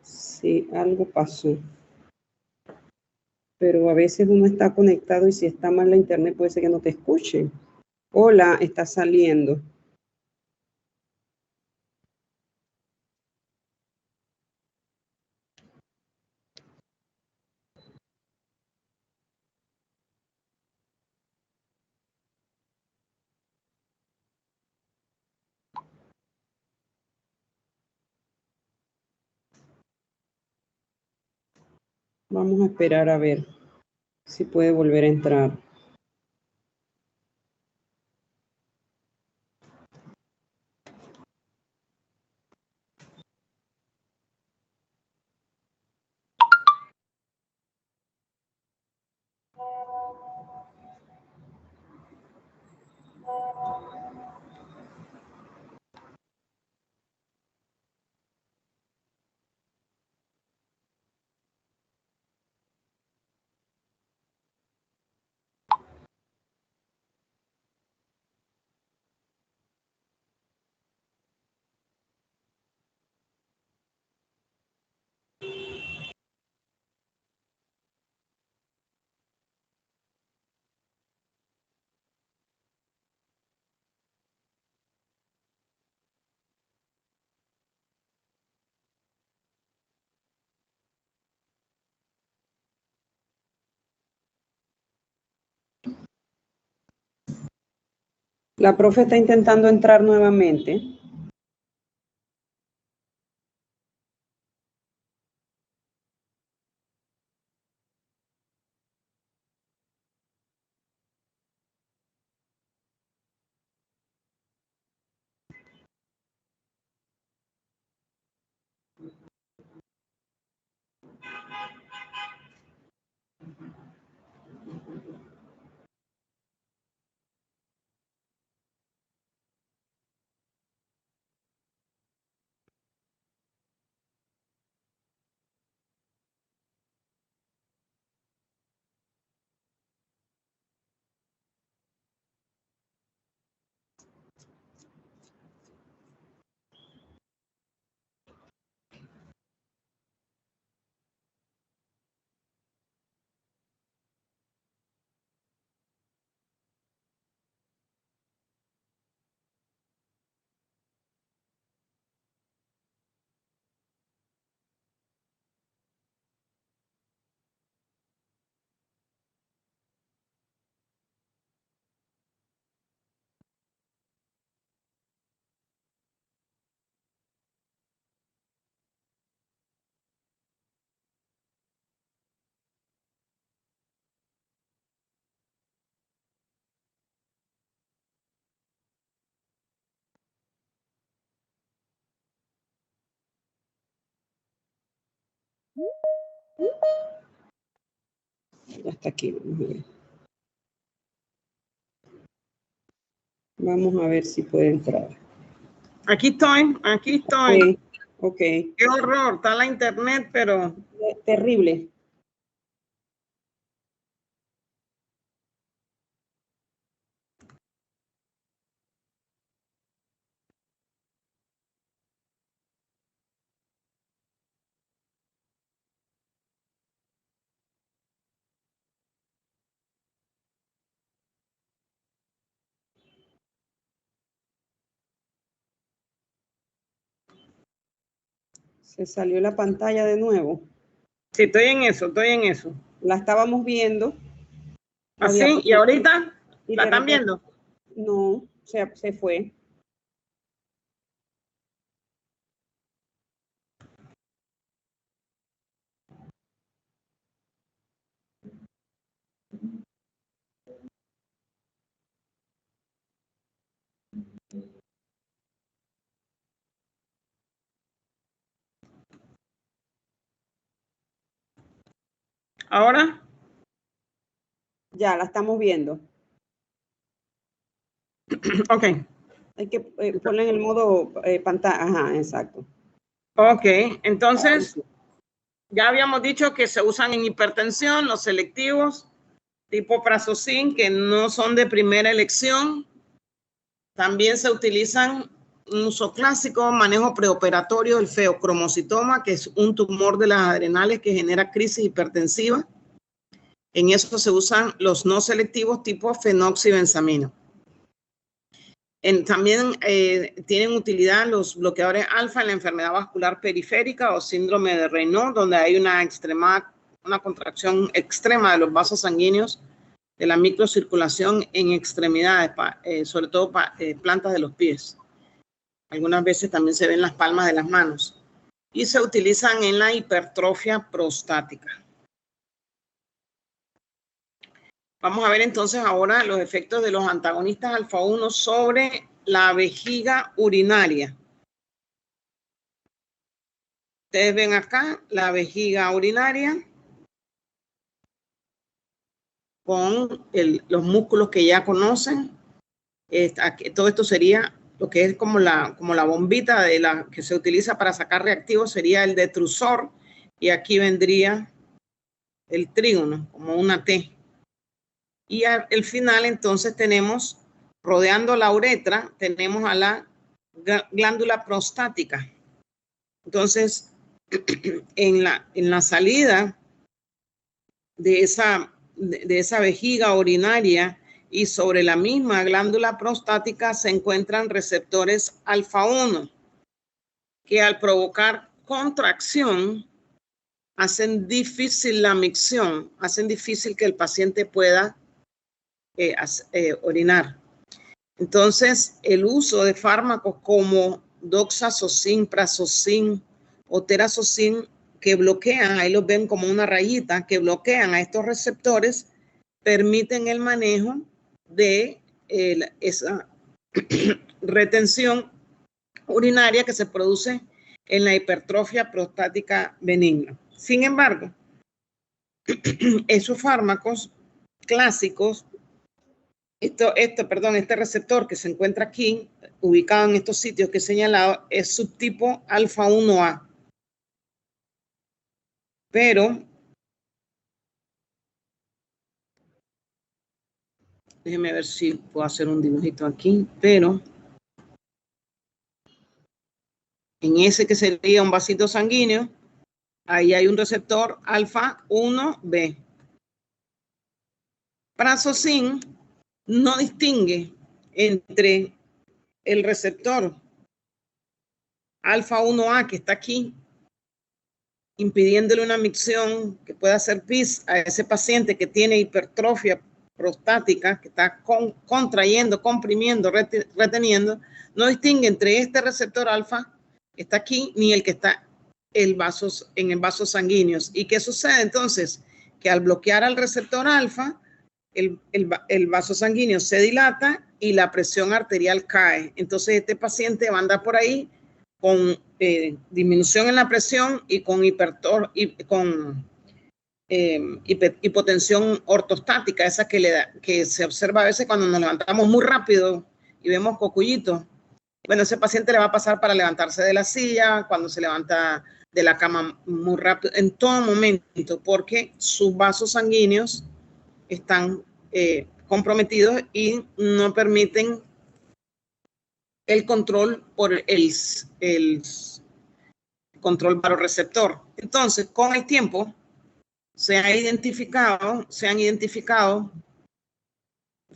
Sí, algo pasó. Pero a veces uno está conectado y si está mal la internet puede ser que no te escuche. Hola, está saliendo. Vamos a esperar a ver si puede volver a entrar. La profe está intentando entrar nuevamente. Ya está aquí, vamos a ver. Vamos a ver si puede entrar. Aquí estoy, aquí estoy. Ok. Qué horror, está la internet, pero... Terrible. Se salió la pantalla de nuevo. Sí, estoy en eso, estoy en eso. La estábamos viendo. ¿Así? ¿Y ahorita? Y ¿La de están repente- viendo? No, se fue. ¿Ahora? Ya, la estamos viendo. Ok. Hay que ponerla en el modo pantalla. Ajá, exacto. Ok, entonces ya habíamos dicho que se usan en hipertensión los selectivos tipo prazosin, que no son de primera elección. También se utilizan un uso clásico, manejo preoperatorio del feocromocitoma, que es un tumor de las adrenales que genera crisis hipertensiva. En eso se usan los no selectivos tipo fenoxibenzamino. También tienen utilidad los bloqueadores alfa en la enfermedad vascular periférica o síndrome de Raynaud, donde hay una contracción extrema de los vasos sanguíneos de la microcirculación en extremidades, sobre todo plantas de los pies. Algunas veces también se ven las palmas de las manos. Y se utilizan en la hipertrofia prostática. Vamos a ver entonces ahora los efectos de los antagonistas alfa-1 sobre la vejiga urinaria. Ustedes ven acá la vejiga urinaria con los músculos que ya conocen. Todo esto sería lo que es como la bombita que se utiliza para sacar reactivos, sería el detrusor, y aquí vendría el trígono, como una T. Y al final entonces tenemos, rodeando la uretra, tenemos a la glándula prostática. Entonces, en la salida de esa vejiga urinaria y sobre la misma glándula prostática se encuentran receptores alfa-1 que al provocar contracción hacen difícil la micción, hacen difícil que el paciente pueda orinar. Entonces, el uso de fármacos como doxazocin, prazosin o terazocin que bloquean, ahí los ven como una rayita, que bloquean a estos receptores, permiten el manejo de esa retención urinaria que se produce en la hipertrofia prostática benigna. Sin embargo, esos fármacos clásicos, este receptor que se encuentra aquí, ubicado en estos sitios que he señalado, es subtipo alfa-1A. Pero, déjeme ver si puedo hacer un dibujito aquí, pero en ese que sería un vasito sanguíneo, ahí hay un receptor alfa-1B. Prazosin no distingue entre el receptor alfa-1A que está aquí, impidiéndole una micción que pueda hacer PIS a ese paciente que tiene hipertrofia prostática, que está contrayendo, comprimiendo, reteniendo, no distingue entre este receptor alfa que está aquí ni el que está en el vaso sanguíneo. ¿Y qué sucede entonces? Que al bloquear al receptor alfa, el vaso sanguíneo se dilata y la presión arterial cae. Entonces este paciente va a andar por ahí con disminución en la presión y con hipotensión ortostática, esa que se observa a veces cuando nos levantamos muy rápido y vemos cocuyito. Bueno, ese paciente le va a pasar para levantarse de la silla, cuando se levanta de la cama muy rápido, en todo momento, porque sus vasos sanguíneos están comprometidos y no permiten el control por el control baroreceptor. Entonces, con el tiempo, se han identificado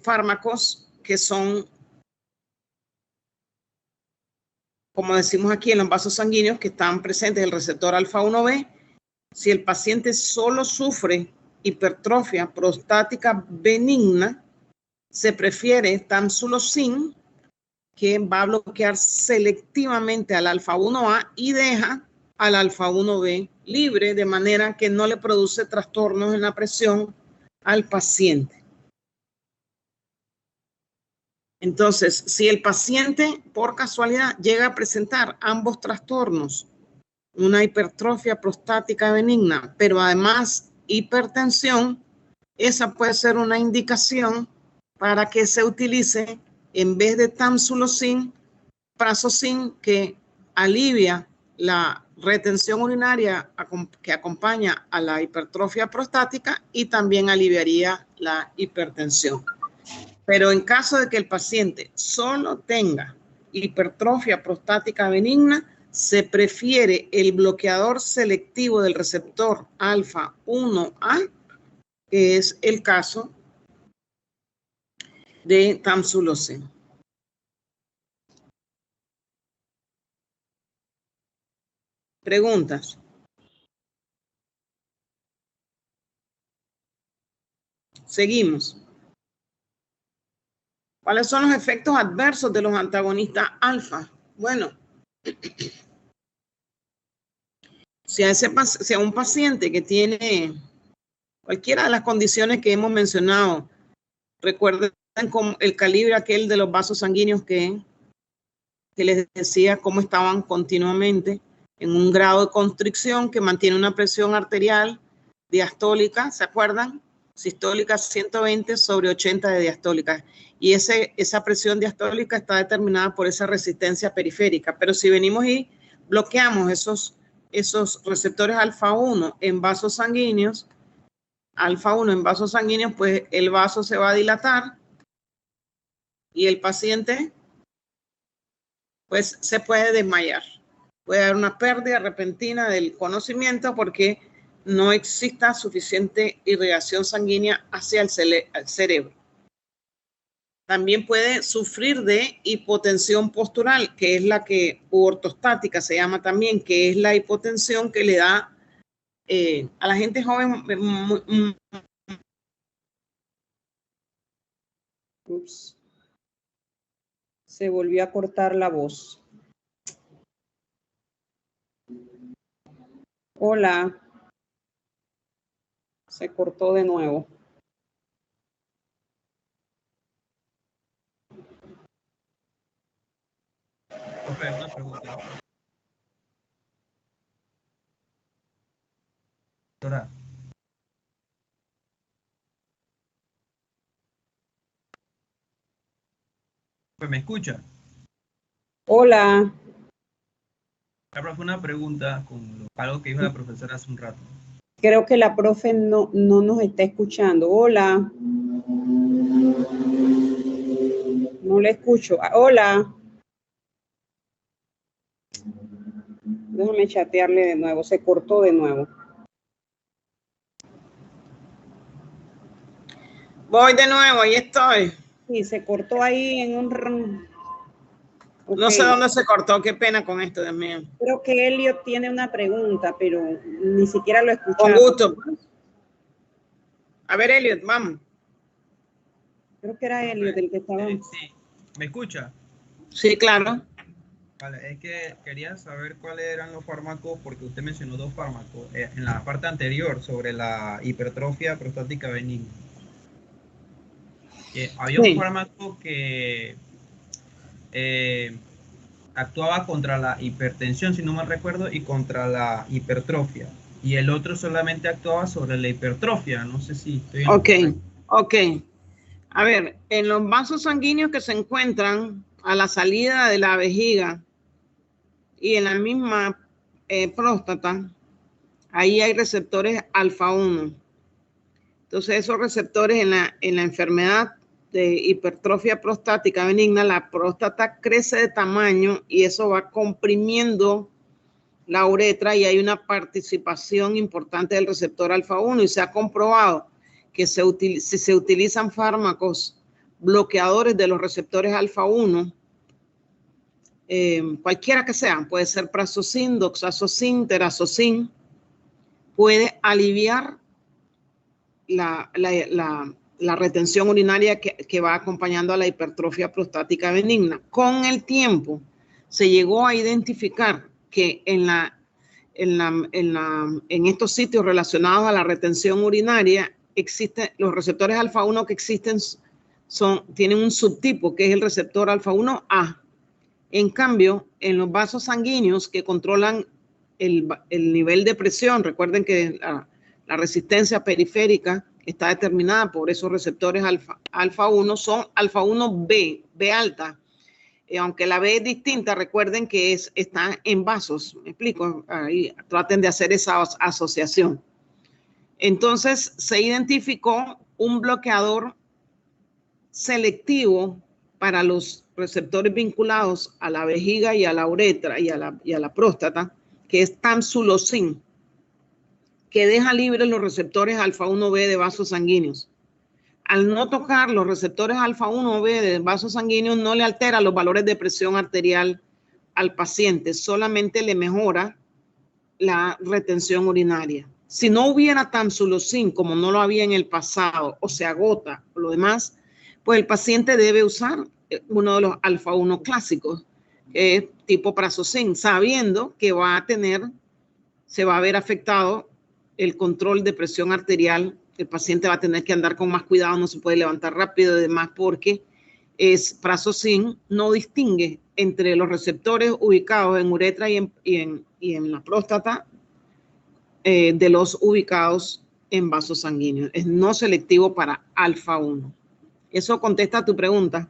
fármacos que son, como decimos aquí, en los vasos sanguíneos que están presentes el receptor alfa-1b. Si el paciente solo sufre hipertrofia prostática benigna, se prefiere tamsulosin, que va a bloquear selectivamente al alfa-1A y deja al alfa-1B libre, de manera que no le produce trastornos en la presión al paciente. Entonces, si el paciente por casualidad llega a presentar ambos trastornos, una hipertrofia prostática benigna, pero además hipertensión, esa puede ser una indicación para que se utilice, en vez de tamsulosin, prazosin, que alivia la retención urinaria que acompaña a la hipertrofia prostática y también aliviaría la hipertensión. Pero en caso de que el paciente solo tenga hipertrofia prostática benigna, se prefiere el bloqueador selectivo del receptor alfa-1A, que es el caso de tamsulosin. ¿Preguntas? Seguimos. ¿Cuáles son los efectos adversos de los antagonistas alfa? Bueno, si a un paciente que tiene cualquiera de las condiciones que hemos mencionado, recuerden con el calibre aquel de los vasos sanguíneos que les decía cómo estaban continuamente en un grado de constricción que mantiene una presión arterial diastólica, ¿se acuerdan? Sistólica 120 sobre 80 de diastólica. Y esa presión diastólica está determinada por esa resistencia periférica. Pero si venimos y bloqueamos esos receptores alfa-1 en vasos sanguíneos, pues el vaso se va a dilatar y el paciente pues se puede desmayar. Puede haber una pérdida repentina del conocimiento porque no exista suficiente irrigación sanguínea hacia el cerebro. También puede sufrir de hipotensión postural, que es la que, u ortostática se llama también, que es la hipotensión que le da a la gente joven. Ups. Se volvió a cortar la voz. Hola. Se cortó de nuevo. Una pregunta. Doctora. Pues me escucha. Hola. La profe, una pregunta con algo que dijo la profesora hace un rato. Creo que la profe no nos está escuchando. Hola. No le escucho. Hola. Déjame chatearle de nuevo. Se cortó de nuevo. Voy de nuevo, ahí estoy. Sí, se cortó ahí en un... Okay. No sé dónde se cortó, qué pena con esto, Dios mío. Creo que Elliot tiene una pregunta, pero ni siquiera lo escuchamos. Con gusto. A ver, Elliot, vamos. Creo que era Elliot el que estaba... Sí, ¿me escucha? Sí, claro. Vale, es que quería saber cuáles eran los fármacos, porque usted mencionó dos fármacos en la parte anterior sobre la hipertrofia prostática benigna. Había un fármaco que actuaba contra la hipertensión, si no mal recuerdo, y contra la hipertrofia. Y el otro solamente actuaba sobre la hipertrofia. No sé si estoy en lo correcto. Ok. A ver, en los vasos sanguíneos que se encuentran a la salida de la vejiga y en la misma próstata, ahí hay receptores alfa 1. Entonces, esos receptores en la enfermedad de hipertrofia prostática benigna, la próstata crece de tamaño y eso va comprimiendo la uretra y hay una participación importante del receptor alfa 1 y se ha comprobado que si se utilizan fármacos bloqueadores de los receptores alfa 1, cualquiera que sean, puede ser prazosin, doxazocin, terazosin, puede aliviar la retención urinaria que va acompañando a la hipertrofia prostática benigna. Con el tiempo se llegó a identificar que en estos sitios relacionados a la retención urinaria existen los receptores alfa 1 que existen tienen un subtipo que es el receptor alfa 1A. En cambio, en los vasos sanguíneos que controlan el nivel de presión, recuerden que la resistencia periférica está determinada por esos receptores alfa 1, son alfa 1B, B alta. Aunque la B es distinta, recuerden que está en vasos. Me explico, ahí traten de hacer esa asociación. Entonces, se identificó un bloqueador selectivo para los receptores vinculados a la vejiga y a la uretra y a la próstata, que es tamsulosin, que deja libres los receptores alfa 1B de vasos sanguíneos. Al no tocar los receptores alfa 1B de vasos sanguíneos, no le altera los valores de presión arterial al paciente, solamente le mejora la retención urinaria. Si no hubiera tamsulosin, como no lo había en el pasado, o se agota o lo demás, pues el paciente debe usar uno de los alfa 1 clásicos, tipo prazosin, sabiendo que se va a ver afectado el control de presión arterial. El paciente va a tener que andar con más cuidado, no se puede levantar rápido y demás porque prazosin no distingue entre los receptores ubicados en uretra y en la próstata de los ubicados en vasos sanguíneos. Es no selectivo para alfa 1. ¿Eso contesta a tu pregunta?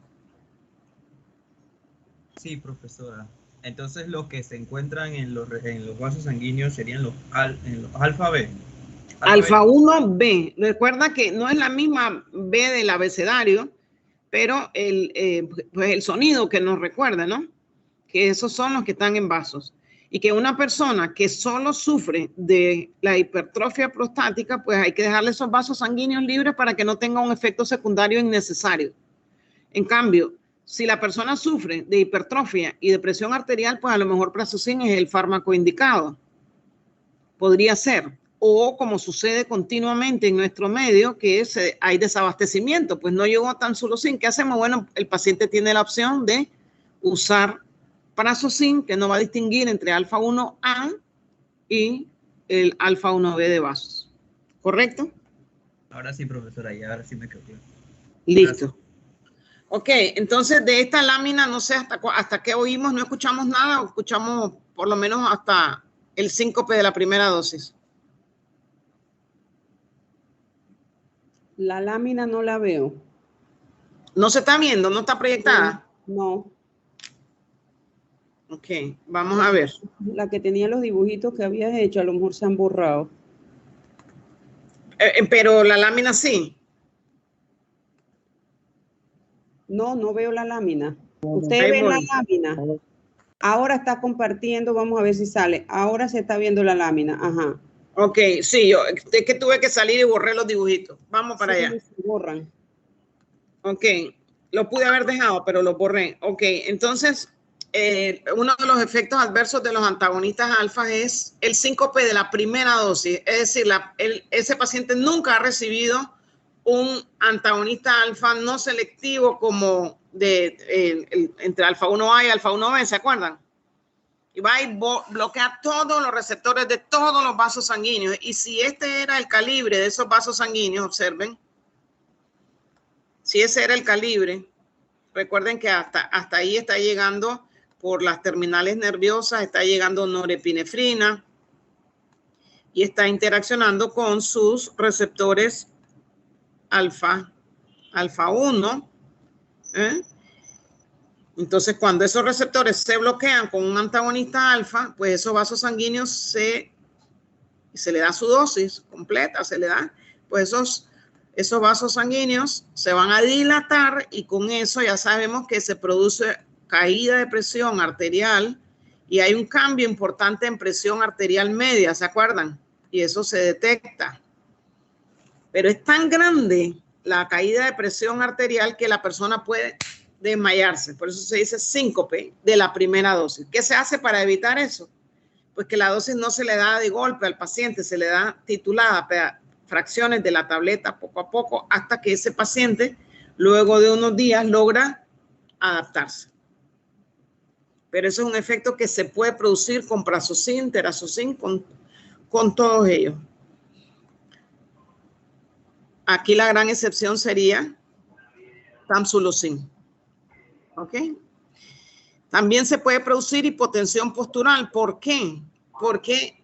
Sí, profesora. Entonces, los que se encuentran en los vasos sanguíneos serían los alfa B. Alfa 1B. Recuerda que no es la misma B del abecedario, pero pues el sonido que nos recuerda, ¿no? Que esos son los que están en vasos. Y que una persona que solo sufre de la hipertrofia prostática, pues hay que dejarle esos vasos sanguíneos libres para que no tenga un efecto secundario innecesario. En cambio, si la persona sufre de hipertrofia y de presión arterial, pues a lo mejor prazosin es el fármaco indicado. Podría ser. O como sucede continuamente en nuestro medio, que hay desabastecimiento, pues no llegó tamsulosin. ¿Qué hacemos? Bueno, el paciente tiene la opción de usar prazosin, que no va a distinguir entre alfa 1A y el alfa 1B de vasos. ¿Correcto? Ahora sí, profesora, y ahora sí me quedó claro. Listo. Gracias. Ok, entonces de esta lámina, no sé hasta qué oímos, no escuchamos nada, o escuchamos por lo menos hasta el síncope de la primera dosis. La lámina no la veo. ¿No se está viendo? ¿No está proyectada? No. Ok, vamos a ver. La que tenía los dibujitos que habías hecho, a lo mejor se han borrado. Pero la lámina sí. No, no veo la lámina. ¿Usted ve la lámina? Ahora está compartiendo, vamos a ver si sale. Ahora se está viendo la lámina, ajá. Ok, sí, es que tuve que salir y borré los dibujitos. Vamos para allá. Se borran. Ok, lo pude haber dejado, pero lo borré. Ok, entonces, uno de los efectos adversos de los antagonistas alfa es el síncope de la primera dosis. Es decir, ese paciente nunca ha recibido un antagonista alfa no selectivo como entre alfa 1A y alfa 1B, ¿se acuerdan? Y va y bloquea todos los receptores de todos los vasos sanguíneos. Y si este era el calibre de esos vasos sanguíneos, observen, si ese era el calibre, recuerden que hasta ahí está llegando por las terminales nerviosas, está llegando norepinefrina y está interaccionando con sus receptores alfa 1. Entonces, cuando esos receptores se bloquean con un antagonista alfa, pues esos vasos sanguíneos se le da su dosis completa, se le da, pues esos vasos sanguíneos se van a dilatar y con eso ya sabemos que se produce caída de presión arterial y hay un cambio importante en presión arterial media, ¿se acuerdan? Y eso se detecta. Pero es tan grande la caída de presión arterial que la persona puede desmayarse. Por eso se dice síncope de la primera dosis. ¿Qué se hace para evitar eso? Pues que la dosis no se le da de golpe al paciente, se le da titulada, fracciones de la tableta poco a poco, hasta que ese paciente, luego de unos días, logra adaptarse. Pero eso es un efecto que se puede producir con prazosine, terazocin, con todos ellos. Aquí la gran excepción sería tamsulosin. ¿Ok? También se puede producir hipotensión postural. ¿Por qué? Porque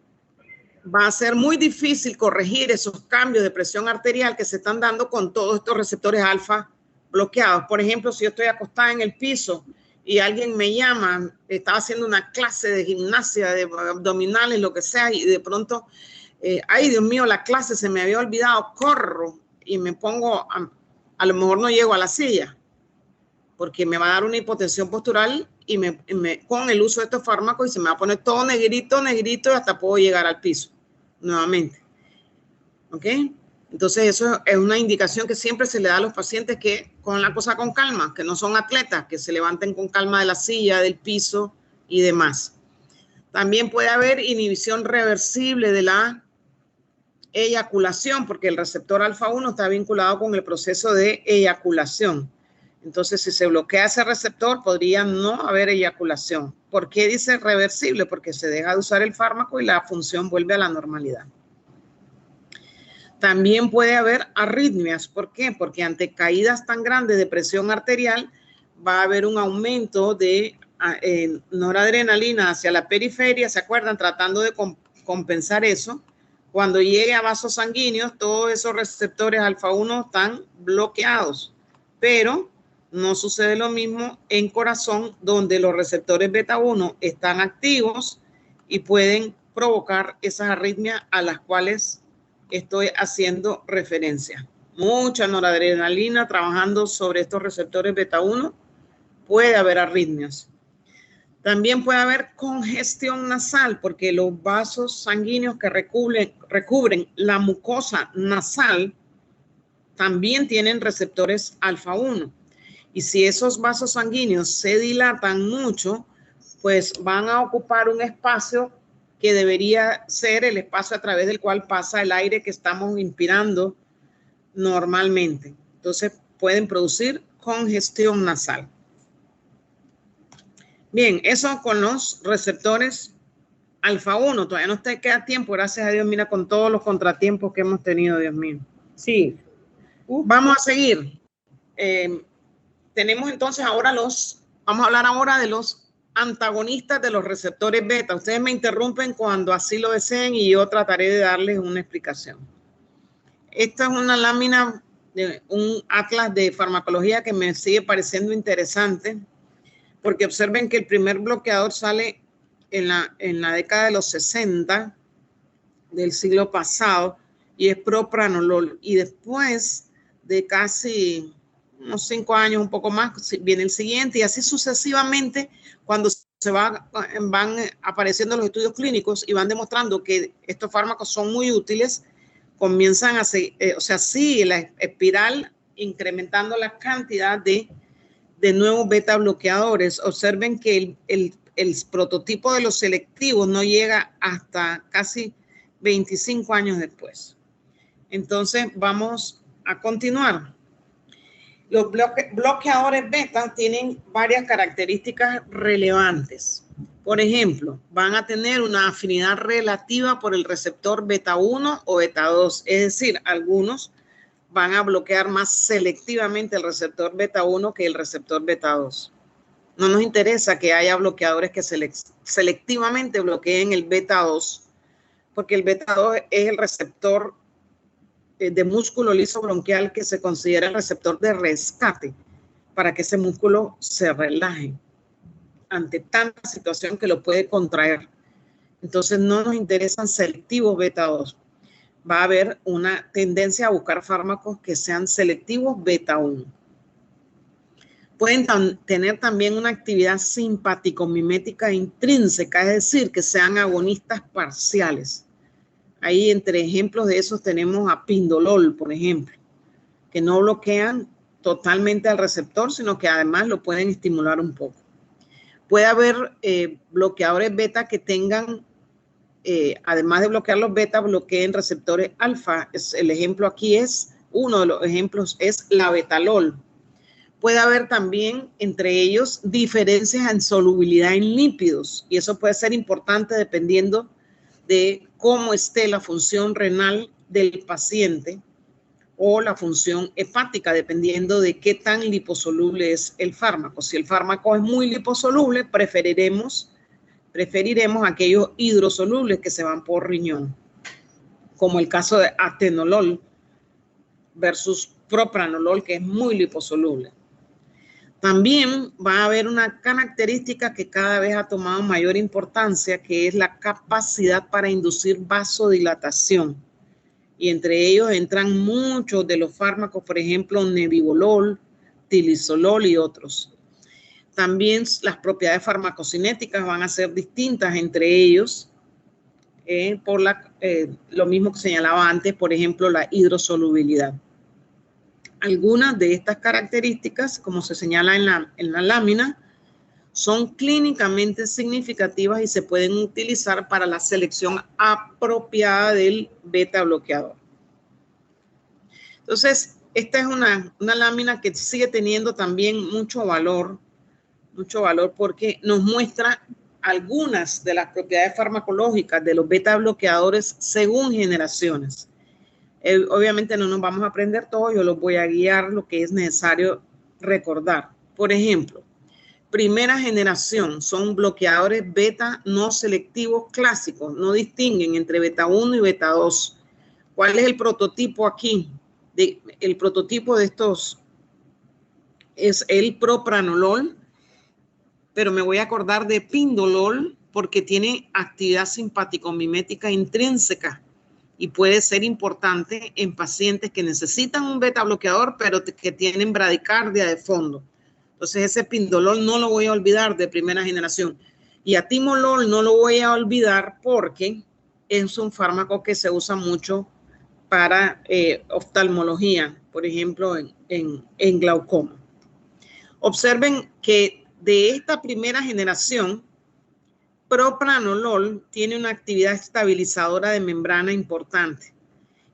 va a ser muy difícil corregir esos cambios de presión arterial que se están dando con todos estos receptores alfa bloqueados. Por ejemplo, si yo estoy acostada en el piso y alguien me llama, estaba haciendo una clase de gimnasia, de abdominales, lo que sea, y de pronto, ay Dios mío, la clase se me había olvidado, corro y me pongo, a lo mejor no llego a la silla, porque me va a dar una hipotensión postural y con el uso de estos fármacos y se me va a poner todo negrito, negrito y hasta puedo llegar al piso nuevamente. ¿Ok? Entonces eso es una indicación que siempre se le da a los pacientes que con la cosa con calma, que no son atletas, que se levanten con calma de la silla, del piso y demás. También puede haber inhibición reversible de la eyaculación, porque el receptor alfa 1 está vinculado con el proceso de eyaculación. Entonces, si se bloquea ese receptor, podría no haber eyaculación. ¿Por qué dice reversible? Porque se deja de usar el fármaco y la función vuelve a la normalidad. También puede haber arritmias. ¿Por qué? Porque ante caídas tan grandes de presión arterial, va a haber un aumento de noradrenalina hacia la periferia, ¿se acuerdan? Tratando de compensar eso. Cuando llegue a vasos sanguíneos, todos esos receptores alfa 1 están bloqueados, pero no sucede lo mismo en corazón, donde los receptores beta 1 están activos y pueden provocar esas arritmias a las cuales estoy haciendo referencia. Mucha noradrenalina trabajando sobre estos receptores beta 1, puede haber arritmias. También puede haber congestión nasal, porque los vasos sanguíneos que recubren la mucosa nasal también tienen receptores alfa 1. Y si esos vasos sanguíneos se dilatan mucho, pues van a ocupar un espacio que debería ser el espacio a través del cual pasa el aire que estamos inspirando normalmente. Entonces pueden producir congestión nasal. Bien, eso con los receptores alfa 1. Todavía no te queda tiempo, gracias a Dios, mira, con todos los contratiempos que hemos tenido, Dios mío. Sí. Vamos a seguir. Tenemos entonces ahora vamos a hablar ahora de los antagonistas de los receptores beta. Ustedes me interrumpen cuando así lo deseen y yo trataré de darles una explicación. Esta es una lámina de un atlas de farmacología que me sigue pareciendo interesante, porque observen que el primer bloqueador sale en la década de los 60 del siglo pasado y es propranolol. Y después de casi unos 5 años, un poco más, viene el siguiente y así sucesivamente cuando van apareciendo los estudios clínicos y van demostrando que estos fármacos son muy útiles, comienzan a sigue la espiral incrementando la cantidad de nuevos beta bloqueadores. Observen que el prototipo de los selectivos no llega hasta casi 25 años después. Entonces vamos a continuar. Los bloqueadores beta tienen varias características relevantes. Por ejemplo, van a tener una afinidad relativa por el receptor beta 1 o beta 2. Es decir, algunos van a bloquear más selectivamente el receptor beta 1 que el receptor beta 2. No nos interesa que haya bloqueadores que selectivamente bloqueen el beta 2, porque el beta 2 es el receptor de músculo liso bronquial que se considera el receptor de rescate para que ese músculo se relaje ante tanta situación que lo puede contraer. Entonces no nos interesan selectivos beta 2. Va a haber una tendencia a buscar fármacos que sean selectivos beta 1. Pueden tener también una actividad simpático-mimética intrínseca, es decir, que sean agonistas parciales. Ahí entre ejemplos de esos tenemos a pindolol, por ejemplo, que no bloquean totalmente al receptor, sino que además lo pueden estimular un poco. Puede haber bloqueadores beta que tengan, además de bloquear los beta, bloqueen receptores alfa. El ejemplo aquí es, uno de los ejemplos es la betalol. Puede haber también entre ellos diferencias en solubilidad en lípidos, y eso puede ser importante dependiendo de cómo esté la función renal del paciente o la función hepática, dependiendo de qué tan liposoluble es el fármaco. Si el fármaco es muy liposoluble, preferiremos aquellos hidrosolubles que se van por riñón, como el caso de atenolol versus propranolol, que es muy liposoluble. También va a haber una característica que cada vez ha tomado mayor importancia, que es la capacidad para inducir vasodilatación. Y entre ellos entran muchos de los fármacos, por ejemplo, nebivolol, tilisolol y otros. También las propiedades farmacocinéticas van a ser distintas entre ellos, por lo mismo que señalaba antes, por ejemplo, la hidrosolubilidad. Algunas de estas características, como se señala en la lámina, son clínicamente significativas y se pueden utilizar para la selección apropiada del beta bloqueador. Entonces, esta es una lámina que sigue teniendo también mucho valor porque nos muestra algunas de las propiedades farmacológicas de los beta bloqueadores según generaciones. Obviamente no nos vamos a aprender todo, yo los voy a guiar lo que es necesario recordar. Por ejemplo, primera generación son bloqueadores beta no selectivos clásicos, no distinguen entre beta 1 y beta 2. ¿Cuál es el prototipo aquí? El prototipo de estos es el propranolol, pero me voy a acordar de pindolol porque tiene actividad simpático-mimética intrínseca y puede ser importante en pacientes que necesitan un beta bloqueador, pero que tienen bradicardia de fondo. Entonces ese pindolol no lo voy a olvidar de primera generación. Y atimolol no lo voy a olvidar porque es un fármaco que se usa mucho para oftalmología, por ejemplo, en glaucoma. Observen que de esta primera generación, propranolol tiene una actividad estabilizadora de membrana importante.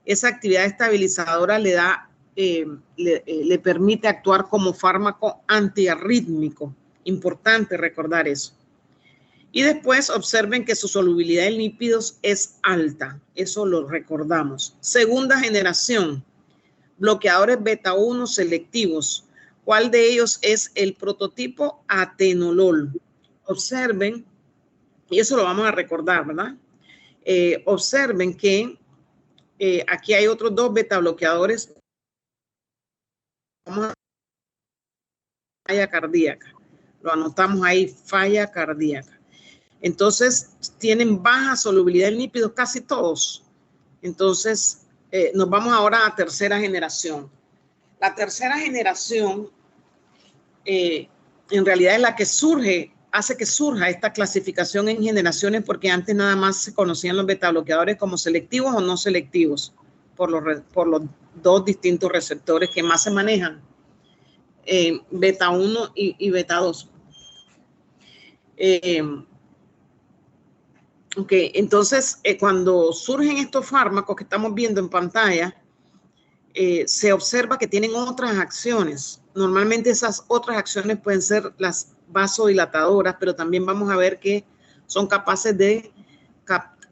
Esa actividad estabilizadora le permite actuar como fármaco antiarrítmico. Importante recordar eso. Y después observen que su solubilidad en lípidos es alta. Eso lo recordamos. Segunda generación, bloqueadores beta 1 selectivos. ¿Cuál de ellos es el prototipo atenolol? Observen, y eso lo vamos a recordar, ¿verdad? Observen que aquí hay otros dos beta bloqueadores. Vamos a falla cardíaca. Lo anotamos ahí, falla cardíaca. Entonces, tienen baja solubilidad en lípidos casi todos. Entonces, nos vamos ahora a tercera generación. La tercera generación, en realidad es la que hace que surja esta clasificación en generaciones, porque antes nada más se conocían los beta bloqueadores como selectivos o no selectivos por los dos distintos receptores que más se manejan, beta 1 y beta 2. Entonces, cuando surgen estos fármacos que estamos viendo en pantalla, se observa que tienen otras acciones. Normalmente esas otras acciones pueden ser las vasodilatadoras, pero también vamos a ver que son capaces de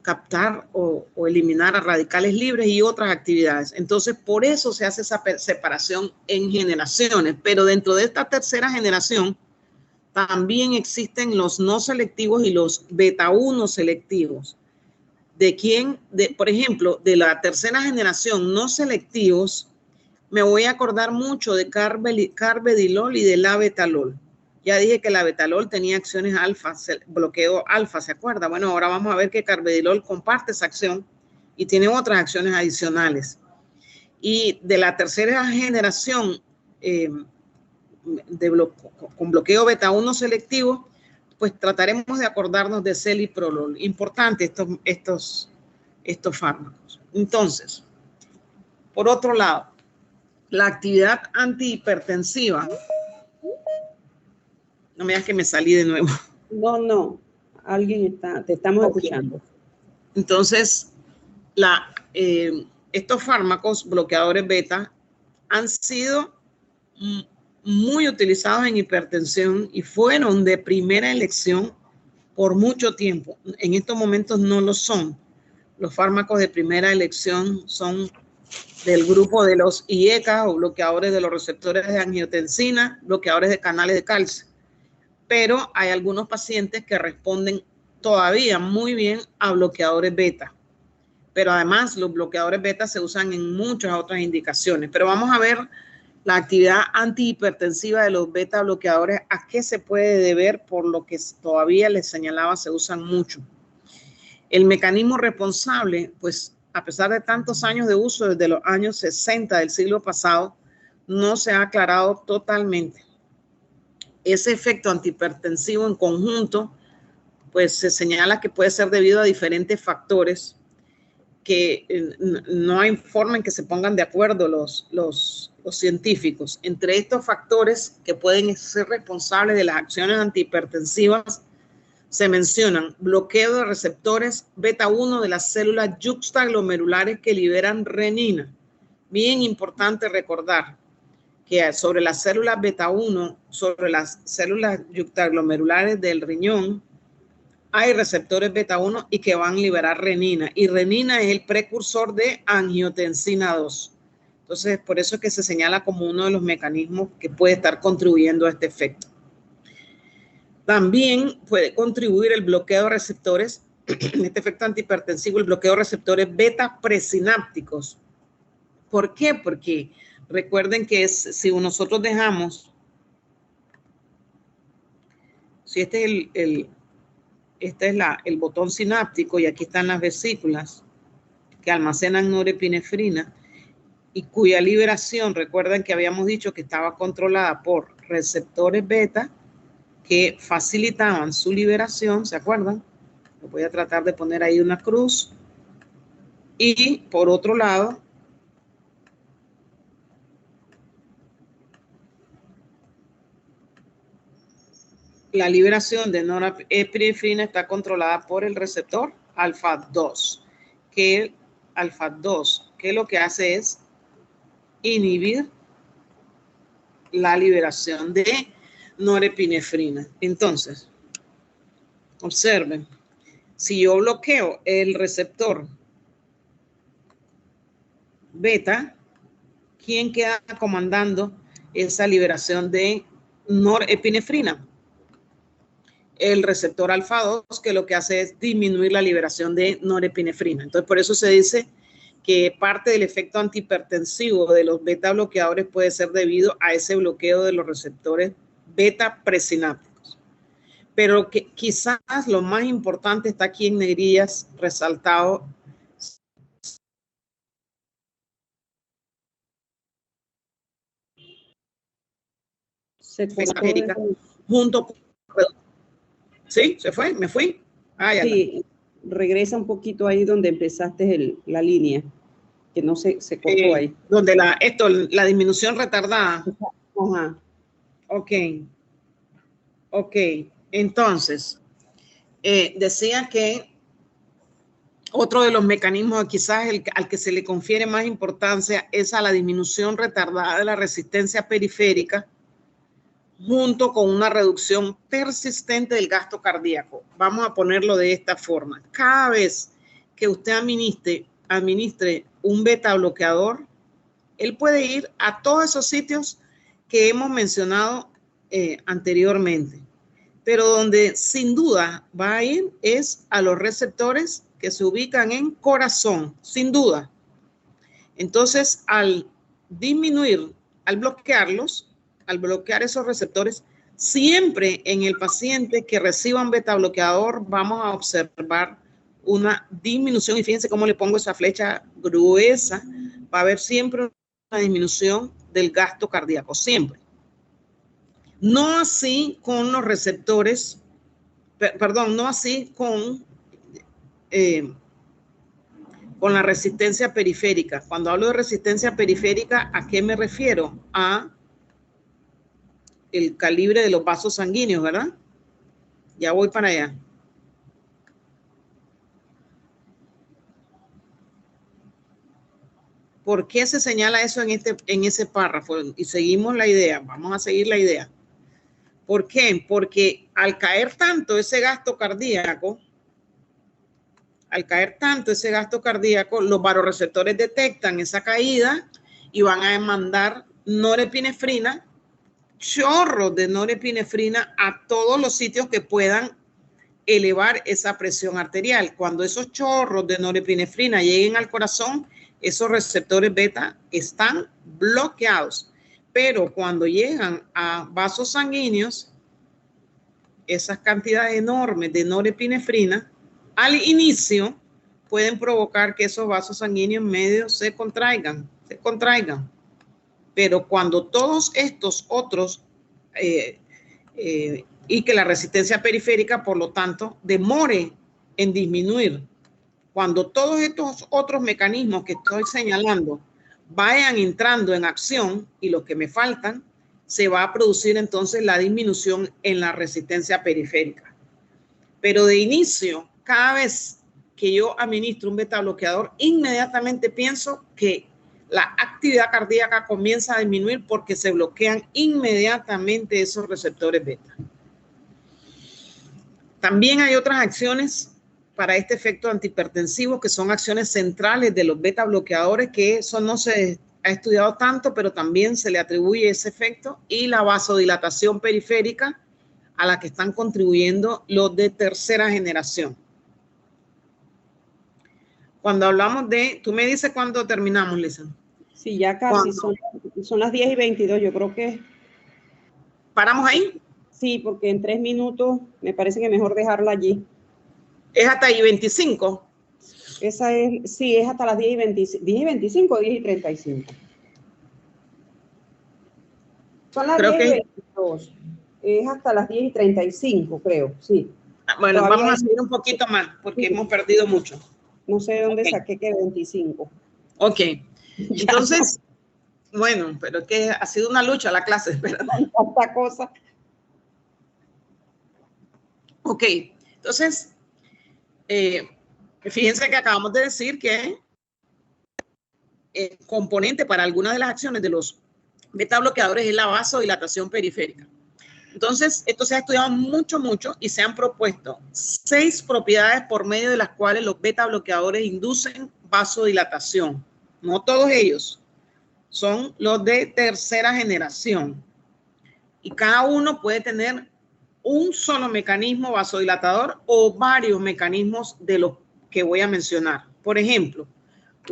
captar o eliminar a radicales libres y otras actividades. Entonces, por eso se hace esa separación en generaciones. Pero dentro de esta tercera generación, También existen los no selectivos y los beta 1 selectivos. Por ejemplo, de la tercera generación no selectivos, me voy a acordar mucho de carvedilol y de labetalol. Ya dije que la betalol tenía acciones alfa, bloqueo alfa, ¿se acuerda? Bueno, ahora vamos a ver que carvedilol comparte esa acción y tiene otras acciones adicionales. Y de la tercera generación con bloqueo beta 1 selectivo, pues trataremos de acordarnos de celiprolol. Importante estos fármacos. Entonces, por otro lado, la actividad antihipertensiva. No me digas que me salí de nuevo. No, te estamos escuchando. Entonces, estos fármacos bloqueadores beta han sido muy utilizados en hipertensión y fueron de primera elección por mucho tiempo. En estos momentos no lo son. Los fármacos de primera elección son del grupo de los IECA o bloqueadores de los receptores de angiotensina, bloqueadores de canales de calcio. Pero hay algunos pacientes que responden todavía muy bien a bloqueadores beta. Pero además los bloqueadores beta se usan en muchas otras indicaciones. Pero vamos a ver la actividad antihipertensiva de los beta bloqueadores, a qué se puede deber, por lo que todavía les señalaba, se usan mucho. El mecanismo responsable, pues a pesar de tantos años de uso, desde los años 60 del siglo pasado, no se ha aclarado totalmente. Ese efecto antihipertensivo en conjunto, pues se señala que puede ser debido a diferentes factores que no hay forma en que se pongan de acuerdo los científicos. Entre estos factores que pueden ser responsables de las acciones antihipertensivas se mencionan bloqueo de receptores beta 1 de las células yuxtaglomerulares que liberan renina. Bien importante recordar que sobre las células beta 1, sobre las células yuxtaglomerulares del riñón, hay receptores beta 1 y que van a liberar renina. Y renina es el precursor de angiotensina 2. Entonces, por eso es que se señala como uno de los mecanismos que puede estar contribuyendo a este efecto. También puede contribuir el bloqueo de receptores, este efecto antihipertensivo, el bloqueo de receptores beta presinápticos. ¿Por qué? Porque recuerden que si nosotros dejamos, si este es el botón sináptico y aquí están las vesículas que almacenan norepinefrina y cuya liberación, recuerden que habíamos dicho que estaba controlada por receptores beta que facilitaban su liberación, ¿se acuerdan? Voy a tratar de poner ahí una cruz. Y por otro lado, la liberación de norepinefrina está controlada por el receptor alfa 2, que lo que hace es inhibir la liberación de norepinefrina. Entonces, observen, si yo bloqueo el receptor beta, ¿quién queda comandando esa liberación de norepinefrina? El receptor alfa 2, que lo que hace es disminuir la liberación de norepinefrina. Entonces, por eso se dice que parte del efecto antihipertensivo de los beta bloqueadores puede ser debido a ese bloqueo de los receptores beta presinápticos. Pero que quizás lo más importante está aquí en negrillas resaltado. Junto con... ¿Sí? ¿Se fue? ¿Me fui? Sí, regresa un poquito ahí donde empezaste la línea, que no se cortó ahí. Donde la disminución retardada. Ajá. Ok. Entonces, decía que otro de los mecanismos quizás al que se le confiere más importancia es a la disminución retardada de la resistencia periférica junto con una reducción persistente del gasto cardíaco. Vamos a ponerlo de esta forma. Cada vez que usted administre un beta bloqueador, él puede ir a todos esos sitios que hemos mencionado anteriormente. pero donde sin duda va a ir es a los receptores que se ubican en corazón, sin duda. Entonces, al disminuir, al bloquear esos receptores, siempre en el paciente que reciba un beta bloqueador vamos a observar una disminución. Y fíjense cómo le pongo esa flecha gruesa. Va a haber siempre una disminución del gasto cardíaco, siempre. No así con los receptores, perdón, no así con la resistencia periférica. Cuando hablo de resistencia periférica, ¿a qué me refiero? A el calibre de los vasos sanguíneos, ¿verdad? Ya voy para allá. ¿Por qué se señala eso en ese párrafo? Y seguimos la idea, vamos a seguir la idea. ¿Por qué? Porque al caer tanto ese gasto cardíaco, los vasoreceptores detectan esa caída y van a demandar norepinefrina, chorros de norepinefrina a todos los sitios que puedan elevar esa presión arterial. Cuando esos chorros de norepinefrina lleguen al corazón, esos receptores beta están bloqueados. Pero cuando llegan a vasos sanguíneos, esas cantidades enormes de norepinefrina al inicio pueden provocar que esos vasos sanguíneos medios se contraigan. Pero cuando todos estos otros y que la resistencia periférica, por lo tanto, demore en disminuir, cuando todos estos otros mecanismos que estoy señalando vayan entrando en acción y los que me faltan, se va a producir entonces la disminución en la resistencia periférica. Pero de inicio, cada vez que yo administro un beta bloqueador, inmediatamente pienso que la actividad cardíaca comienza a disminuir porque se bloquean inmediatamente esos receptores beta. También hay otras acciones para este efecto antihipertensivo que son acciones centrales de los beta bloqueadores, que eso no se ha estudiado tanto, pero también se le atribuye ese efecto, y la vasodilatación periférica a la que están contribuyendo los de tercera generación. Cuando hablamos de, tú me dices cuándo terminamos, Lisa. Sí, ya casi son las 10:22, yo creo que... ¿Paramos ahí? Sí, porque en 3 minutos me parece que mejor dejarla allí. ¿Es hasta ahí 25? Esa es, sí, es hasta las 10:25 o 10:35. Son las 10:22. Es hasta las 10:35, creo, sí. Bueno, todavía vamos a seguir un poquito más porque hemos perdido mucho. No sé de dónde saqué que 25. Ok. Entonces, bueno, pero es que ha sido una lucha la clase, ¿verdad? Tanta cosa. Ok, entonces, fíjense que acabamos de decir que el componente para algunas de las acciones de los beta bloqueadores es la vasodilatación periférica. Entonces, esto se ha estudiado mucho y se han propuesto 6 propiedades por medio de las cuales los beta bloqueadores inducen vasodilatación. No todos ellos, son los de tercera generación. Y cada uno puede tener un solo mecanismo vasodilatador o varios mecanismos de los que voy a mencionar. Por ejemplo,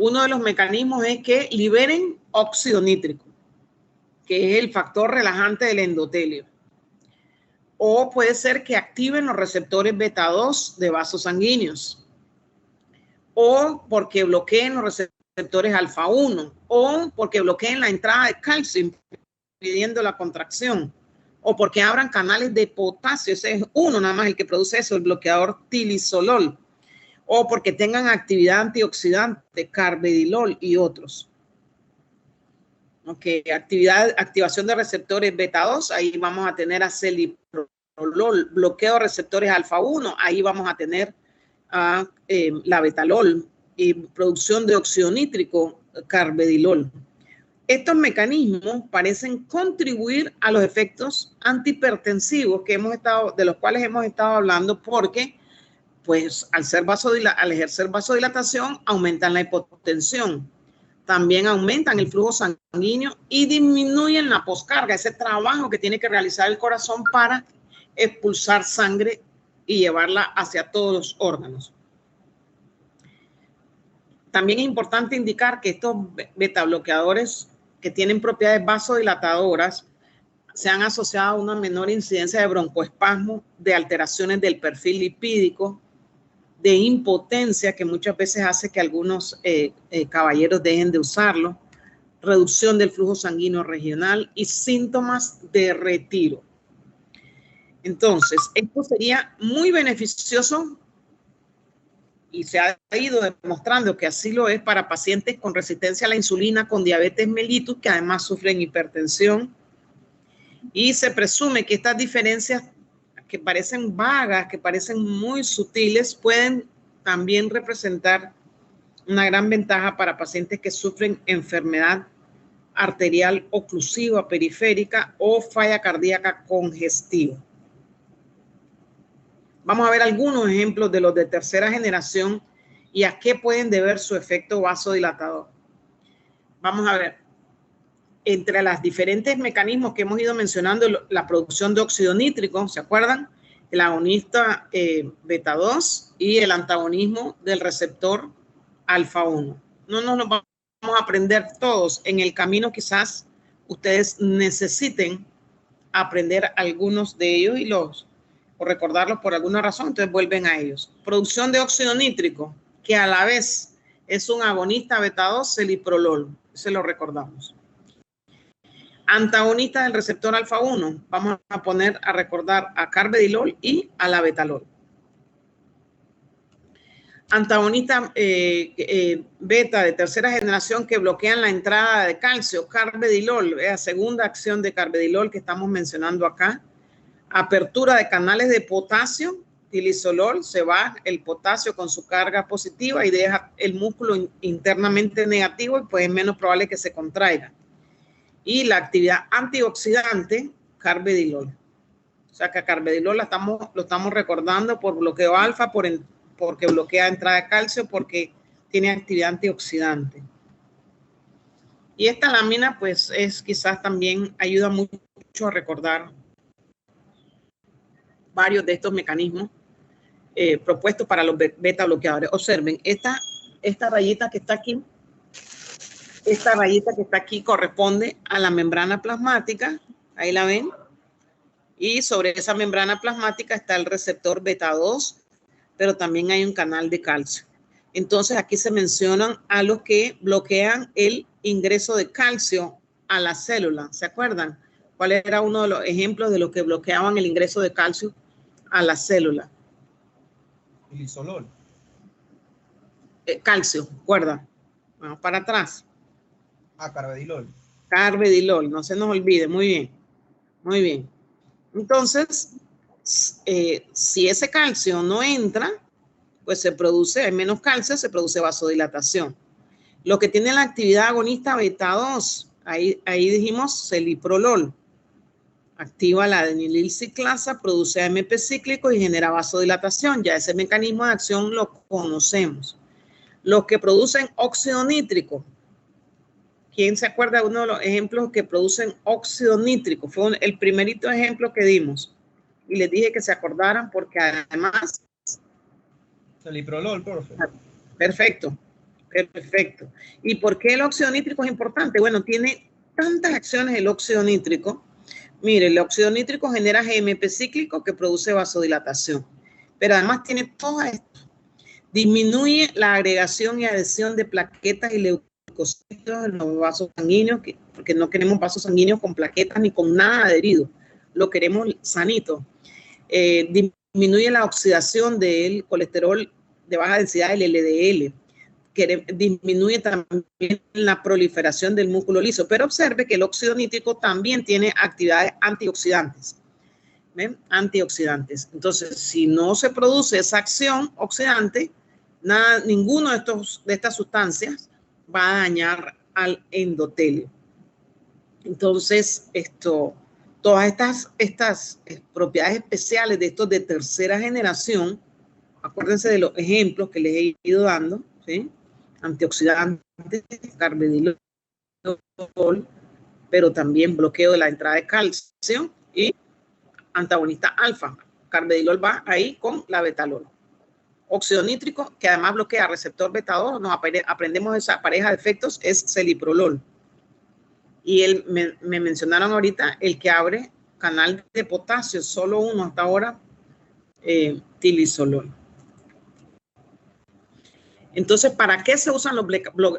uno de los mecanismos es que liberen óxido nítrico, que es el factor relajante del endotelio. O puede ser que activen los receptores beta 2 de vasos sanguíneos. O porque bloqueen los receptores alfa 1. O porque bloqueen la entrada de calcio, impidiendo la contracción. O porque abran canales de potasio, ese es uno nada más el que produce eso, el bloqueador tilisolol. O porque tengan actividad antioxidante, carvedilol y otros. Ok, activación de receptores beta 2, ahí vamos a tener a celiprolol, bloqueo de receptores alfa 1, ahí vamos a tener a la betalol y producción de óxido nítrico, carvedilol. Estos mecanismos parecen contribuir a los efectos antihipertensivos de los cuales hemos estado hablando, porque pues al ejercer vasodilatación aumentan la hipotensión, también aumentan el flujo sanguíneo y disminuyen la poscarga, ese trabajo que tiene que realizar el corazón para expulsar sangre y llevarla hacia todos los órganos. También es importante indicar que estos betabloqueadores que tienen propiedades vasodilatadoras se han asociado a una menor incidencia de broncoespasmo, de alteraciones del perfil lipídico, de impotencia, que muchas veces hace que algunos caballeros dejen de usarlo, reducción del flujo sanguíneo regional y síntomas de retiro. Entonces, esto sería muy beneficioso y se ha ido demostrando que así lo es para pacientes con resistencia a la insulina, con diabetes mellitus, que además sufren hipertensión. Y se presume que estas diferencias que parecen vagas, que parecen muy sutiles, pueden también representar una gran ventaja para pacientes que sufren enfermedad arterial oclusiva periférica o falla cardíaca congestiva. Vamos a ver algunos ejemplos de los de tercera generación y a qué pueden deber su efecto vasodilatador. Vamos a ver, entre los diferentes mecanismos que hemos ido mencionando, la producción de óxido nítrico, ¿se acuerdan? El agonista beta 2 y el antagonismo del receptor alfa 1. No nos lo vamos a aprender todos. En el camino quizás ustedes necesiten aprender algunos de ellos o recordarlos por alguna razón, entonces vuelven a ellos. Producción de óxido nítrico, que a la vez es un agonista beta 2, celiprolol, se lo recordamos. Antagonista del receptor alfa 1, vamos a poner a recordar a carvedilol y a la betalol. Antagonista beta de tercera generación que bloquean la entrada de calcio, carvedilol, la segunda acción de carvedilol que estamos mencionando acá. Apertura de canales de potasio, tilizolol, se va el potasio con su carga positiva y deja el músculo internamente negativo y pues es menos probable que se contraiga. Y la actividad antioxidante, carvedilol. O sea que a carvedilol lo estamos recordando por bloqueo alfa, porque bloquea entrada de calcio, porque tiene actividad antioxidante. Y esta lámina pues quizás también ayuda mucho a recordar varios de estos mecanismos propuestos para los beta bloqueadores. Observen, esta rayita que está aquí, corresponde a la membrana plasmática, ahí la ven, y sobre esa membrana plasmática está el receptor beta 2, pero también hay un canal de calcio. Entonces aquí se mencionan a los que bloquean el ingreso de calcio a la célula, ¿se acuerdan? ¿Cuál era uno de los ejemplos de los que bloqueaban el ingreso de calcio a la célula? Tilizolol. Calcio, recuerda. Vamos para atrás. Carvedilol. Carvedilol, no se nos olvide. Muy bien. Muy bien. Entonces, si ese calcio no entra, pues hay menos calcio, se produce vasodilatación. Lo que tiene la actividad agonista beta 2, ahí dijimos celiprolol. Activa la adenilil ciclasa, produce AMP cíclico y genera vasodilatación. Ya ese mecanismo de acción lo conocemos. Los que producen óxido nítrico. ¿Quién se acuerda de uno de los ejemplos que producen óxido nítrico? Fue el primerito ejemplo que dimos. Y les dije que se acordaran porque además... Celiprolol, profe. Perfecto, perfecto. ¿Y por qué el óxido nítrico es importante? Bueno, tiene tantas acciones el óxido nítrico. Mire, el óxido nítrico genera GMP cíclico que produce vasodilatación. Pero además tiene todo esto. Disminuye la agregación y adhesión de plaquetas y leucocitos en los vasos sanguíneos, porque no queremos vasos sanguíneos con plaquetas ni con nada adherido. Lo queremos sanito. Disminuye la oxidación del colesterol de baja densidad, el LDL. Disminuye también la proliferación del músculo liso. Pero observe que el óxido nítrico también tiene actividades antioxidantes. ¿Ven? Antioxidantes. Entonces, si no se produce esa acción oxidante, ninguno de estas sustancias va a dañar al endotelio. Entonces, todas estas propiedades especiales de estos de tercera generación, acuérdense de los ejemplos que les he ido dando, ¿sí? Antioxidantes, carvedilol, pero también bloqueo de la entrada de calcio y antagonista alfa. Carvedilol va ahí con la betalol. Óxido nítrico, que además bloquea receptor beta 2, nos aprendemos esa pareja de efectos, es celiprolol. Y me mencionaron ahorita el que abre canal de potasio, solo uno hasta ahora, tilizolol. Entonces, ¿para qué se usan los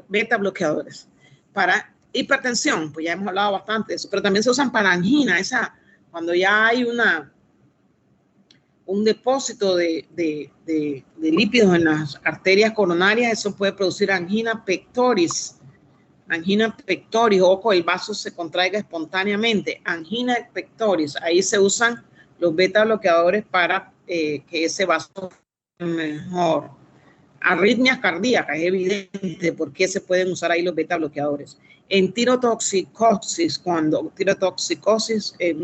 beta bloqueadores? Para hipertensión, pues ya hemos hablado bastante de eso, pero también se usan para angina, cuando ya hay un depósito de lípidos en las arterias coronarias, eso puede producir angina pectoris. Angina pectoris, ojo, el vaso se contraiga espontáneamente. Angina pectoris, ahí se usan los beta bloqueadores para que ese vaso mejor. Arritmias cardíacas, es evidente por qué se pueden usar ahí los beta bloqueadores. En tirotoxicosis, cuando tirotoxicosis es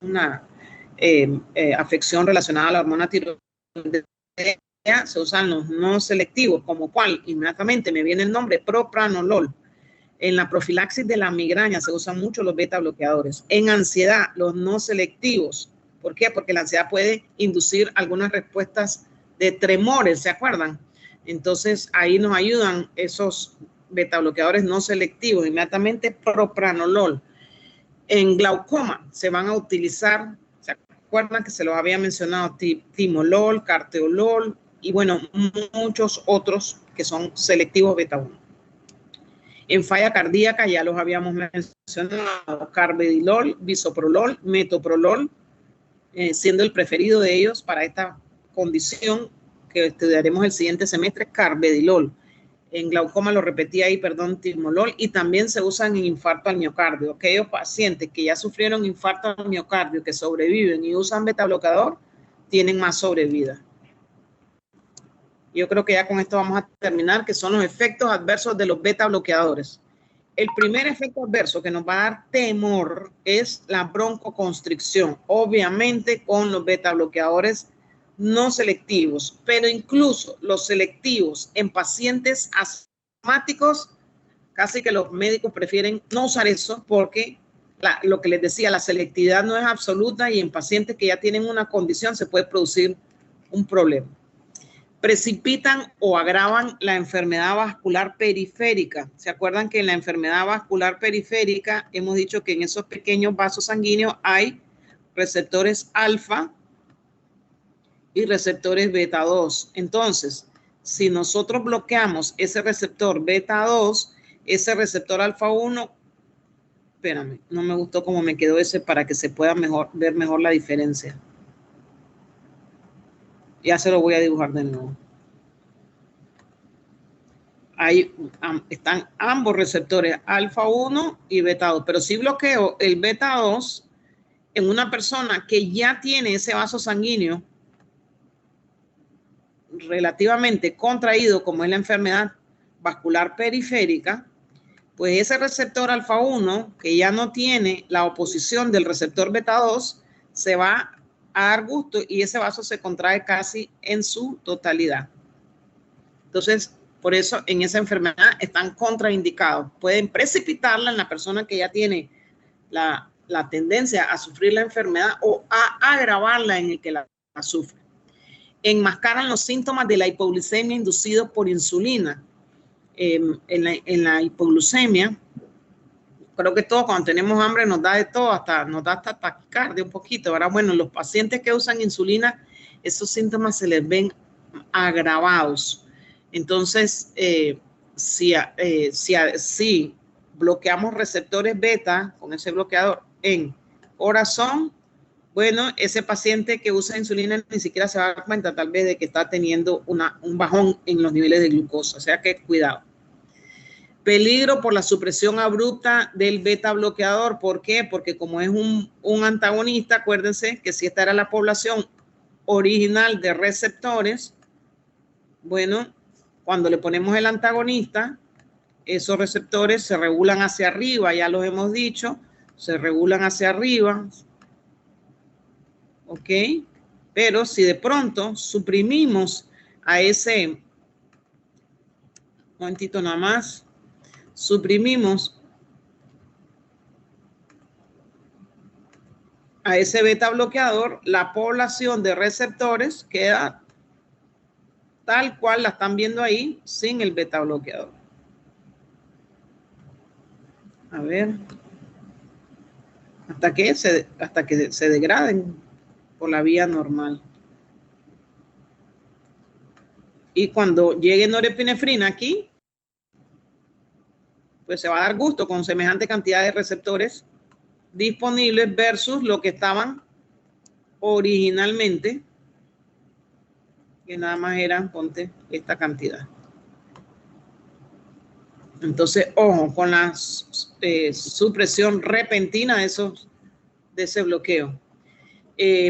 una afección relacionada a la hormona tiroidea, se usan los no selectivos, como cuál, inmediatamente me viene el nombre, propranolol. En la profilaxis de la migraña se usan mucho los beta bloqueadores. En ansiedad, los no selectivos. ¿Por qué? Porque la ansiedad puede inducir algunas respuestas de tremores, ¿se acuerdan? Entonces, ahí nos ayudan esos beta bloqueadores no selectivos, inmediatamente propranolol. En glaucoma se van a utilizar, ¿se acuerdan que se los había mencionado? Timolol, carteolol y bueno, muchos otros que son selectivos beta 1. En falla cardíaca ya los habíamos mencionado, carvedilol, bisoprolol, metoprolol, siendo el preferido de ellos para esta condición que estudiaremos el siguiente semestre, carvedilol. En glaucoma lo repetí ahí, perdón, timolol, y también se usan en infarto al miocardio. Aquellos pacientes que ya sufrieron infarto al miocardio, que sobreviven y usan beta bloqueador, tienen más sobrevida. Yo creo que ya con esto vamos a terminar, que son los efectos adversos de los beta bloqueadores. El primer efecto adverso que nos va a dar temor es la broncoconstricción, obviamente con los beta bloqueadores no selectivos, pero incluso los selectivos en pacientes asmáticos, casi que los médicos prefieren no usar eso porque lo que les decía, la selectividad no es absoluta y en pacientes que ya tienen una condición se puede producir un problema. Precipitan o agravan la enfermedad vascular periférica. ¿Se acuerdan que en la enfermedad vascular periférica hemos dicho que en esos pequeños vasos sanguíneos hay receptores alfa y receptores beta 2? Entonces, si nosotros bloqueamos ese receptor beta 2, ese receptor alfa 1, espérame, no me gustó cómo me quedó ese para que se pueda ver mejor la diferencia. Ya se lo voy a dibujar de nuevo. Ahí están ambos receptores, alfa 1 y beta 2, pero si bloqueo el beta 2 en una persona que ya tiene ese vaso sanguíneo relativamente contraído, como es la enfermedad vascular periférica, pues ese receptor alfa 1, que ya no tiene la oposición del receptor beta 2, se va a dar gusto y ese vaso se contrae casi en su totalidad. Entonces, por eso en esa enfermedad están contraindicados. Pueden precipitarla en la persona que ya tiene la tendencia a sufrir la enfermedad o a agravarla en el que la sufre. Enmascaran los síntomas de la hipoglucemia inducidos por insulina. En la hipoglucemia, creo que todos cuando tenemos hambre nos da de todo, nos da hasta taquicardia un poquito. Ahora, bueno, los pacientes que usan insulina, esos síntomas se les ven agravados. Entonces, si bloqueamos receptores beta con ese bloqueador en corazón, bueno, ese paciente que usa insulina ni siquiera se va a dar cuenta tal vez de que está teniendo un bajón en los niveles de glucosa. O sea que cuidado. Peligro por la supresión abrupta del beta bloqueador. ¿Por qué? Porque como es un antagonista, acuérdense que si esta era la población original de receptores, bueno, cuando le ponemos el antagonista, esos receptores se regulan hacia arriba, ya los hemos dicho, se regulan hacia arriba. ¿Ok? Pero si de pronto suprimimos a ese, un momentito nada más, suprimimos a ese beta bloqueador, la población de receptores queda tal cual la están viendo ahí, sin el beta bloqueador. A ver, hasta que se degraden por la vía normal. Y cuando llegue norepinefrina aquí, pues se va a dar gusto con semejante cantidad de receptores disponibles versus lo que estaban originalmente, que nada más eran, ponte, esta cantidad. Entonces, ojo con la supresión repentina de ese bloqueo.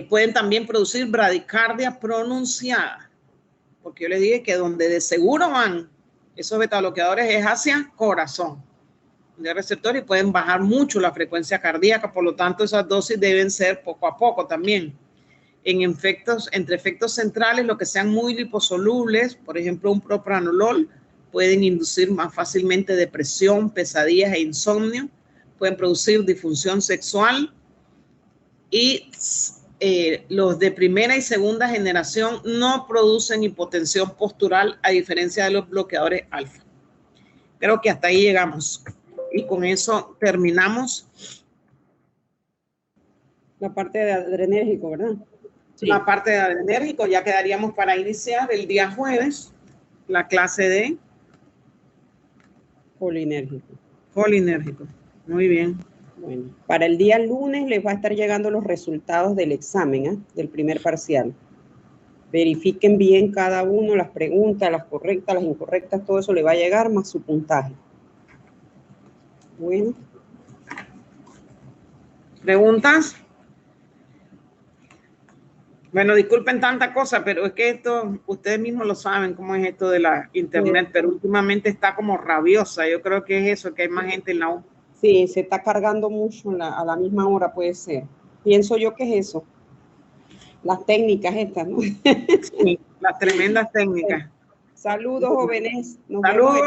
Pueden también producir bradicardia pronunciada, porque yo les dije que donde de seguro van esos beta bloqueadores es hacia corazón de receptores y pueden bajar mucho la frecuencia cardíaca, por lo tanto esas dosis deben ser poco a poco también. Entre efectos centrales, lo que sean muy liposolubles, por ejemplo un propranolol, pueden inducir más fácilmente depresión, pesadillas e insomnio, pueden producir disfunción sexual y los de primera y segunda generación no producen hipotensión postural a diferencia de los bloqueadores alfa. Creo que hasta ahí llegamos y con eso terminamos. La parte de adrenérgico, ¿verdad? Sí. La parte de adrenérgico, ya quedaríamos para iniciar el día jueves la clase de Colinérgico. Colinérgico. Muy bien. Bueno, para el día lunes les va a estar llegando los resultados del examen, del primer parcial. Verifiquen bien cada uno, las preguntas, las correctas, las incorrectas, todo eso le va a llegar más su puntaje. Bueno. ¿Preguntas? Bueno, disculpen tanta cosa, pero es que esto, ustedes mismos lo saben cómo es esto de la internet, pero últimamente está como rabiosa. Yo creo que es eso, que hay más gente en la U. Sí, se está cargando mucho a la misma hora, puede ser. Pienso yo que es eso. Las técnicas estas, ¿no? Sí, las tremendas técnicas. Saludos, jóvenes. Saludos.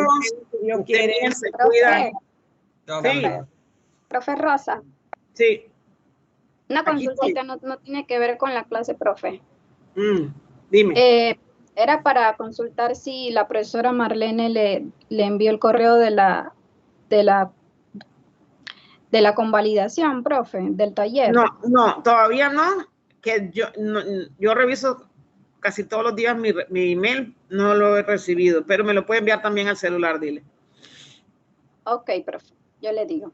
Si Dios quiere. Se cuidan. Sí. Profe Rosa. Sí. Una consultita, no tiene que ver con la clase, profe. Dime. Era para consultar si la profesora Marlene le envió el correo de la convalidación, profe, del taller. No, todavía no. Que yo reviso casi todos los días mi email, no lo he recibido, pero me lo puede enviar también al celular, dile. Ok, profe, yo le digo.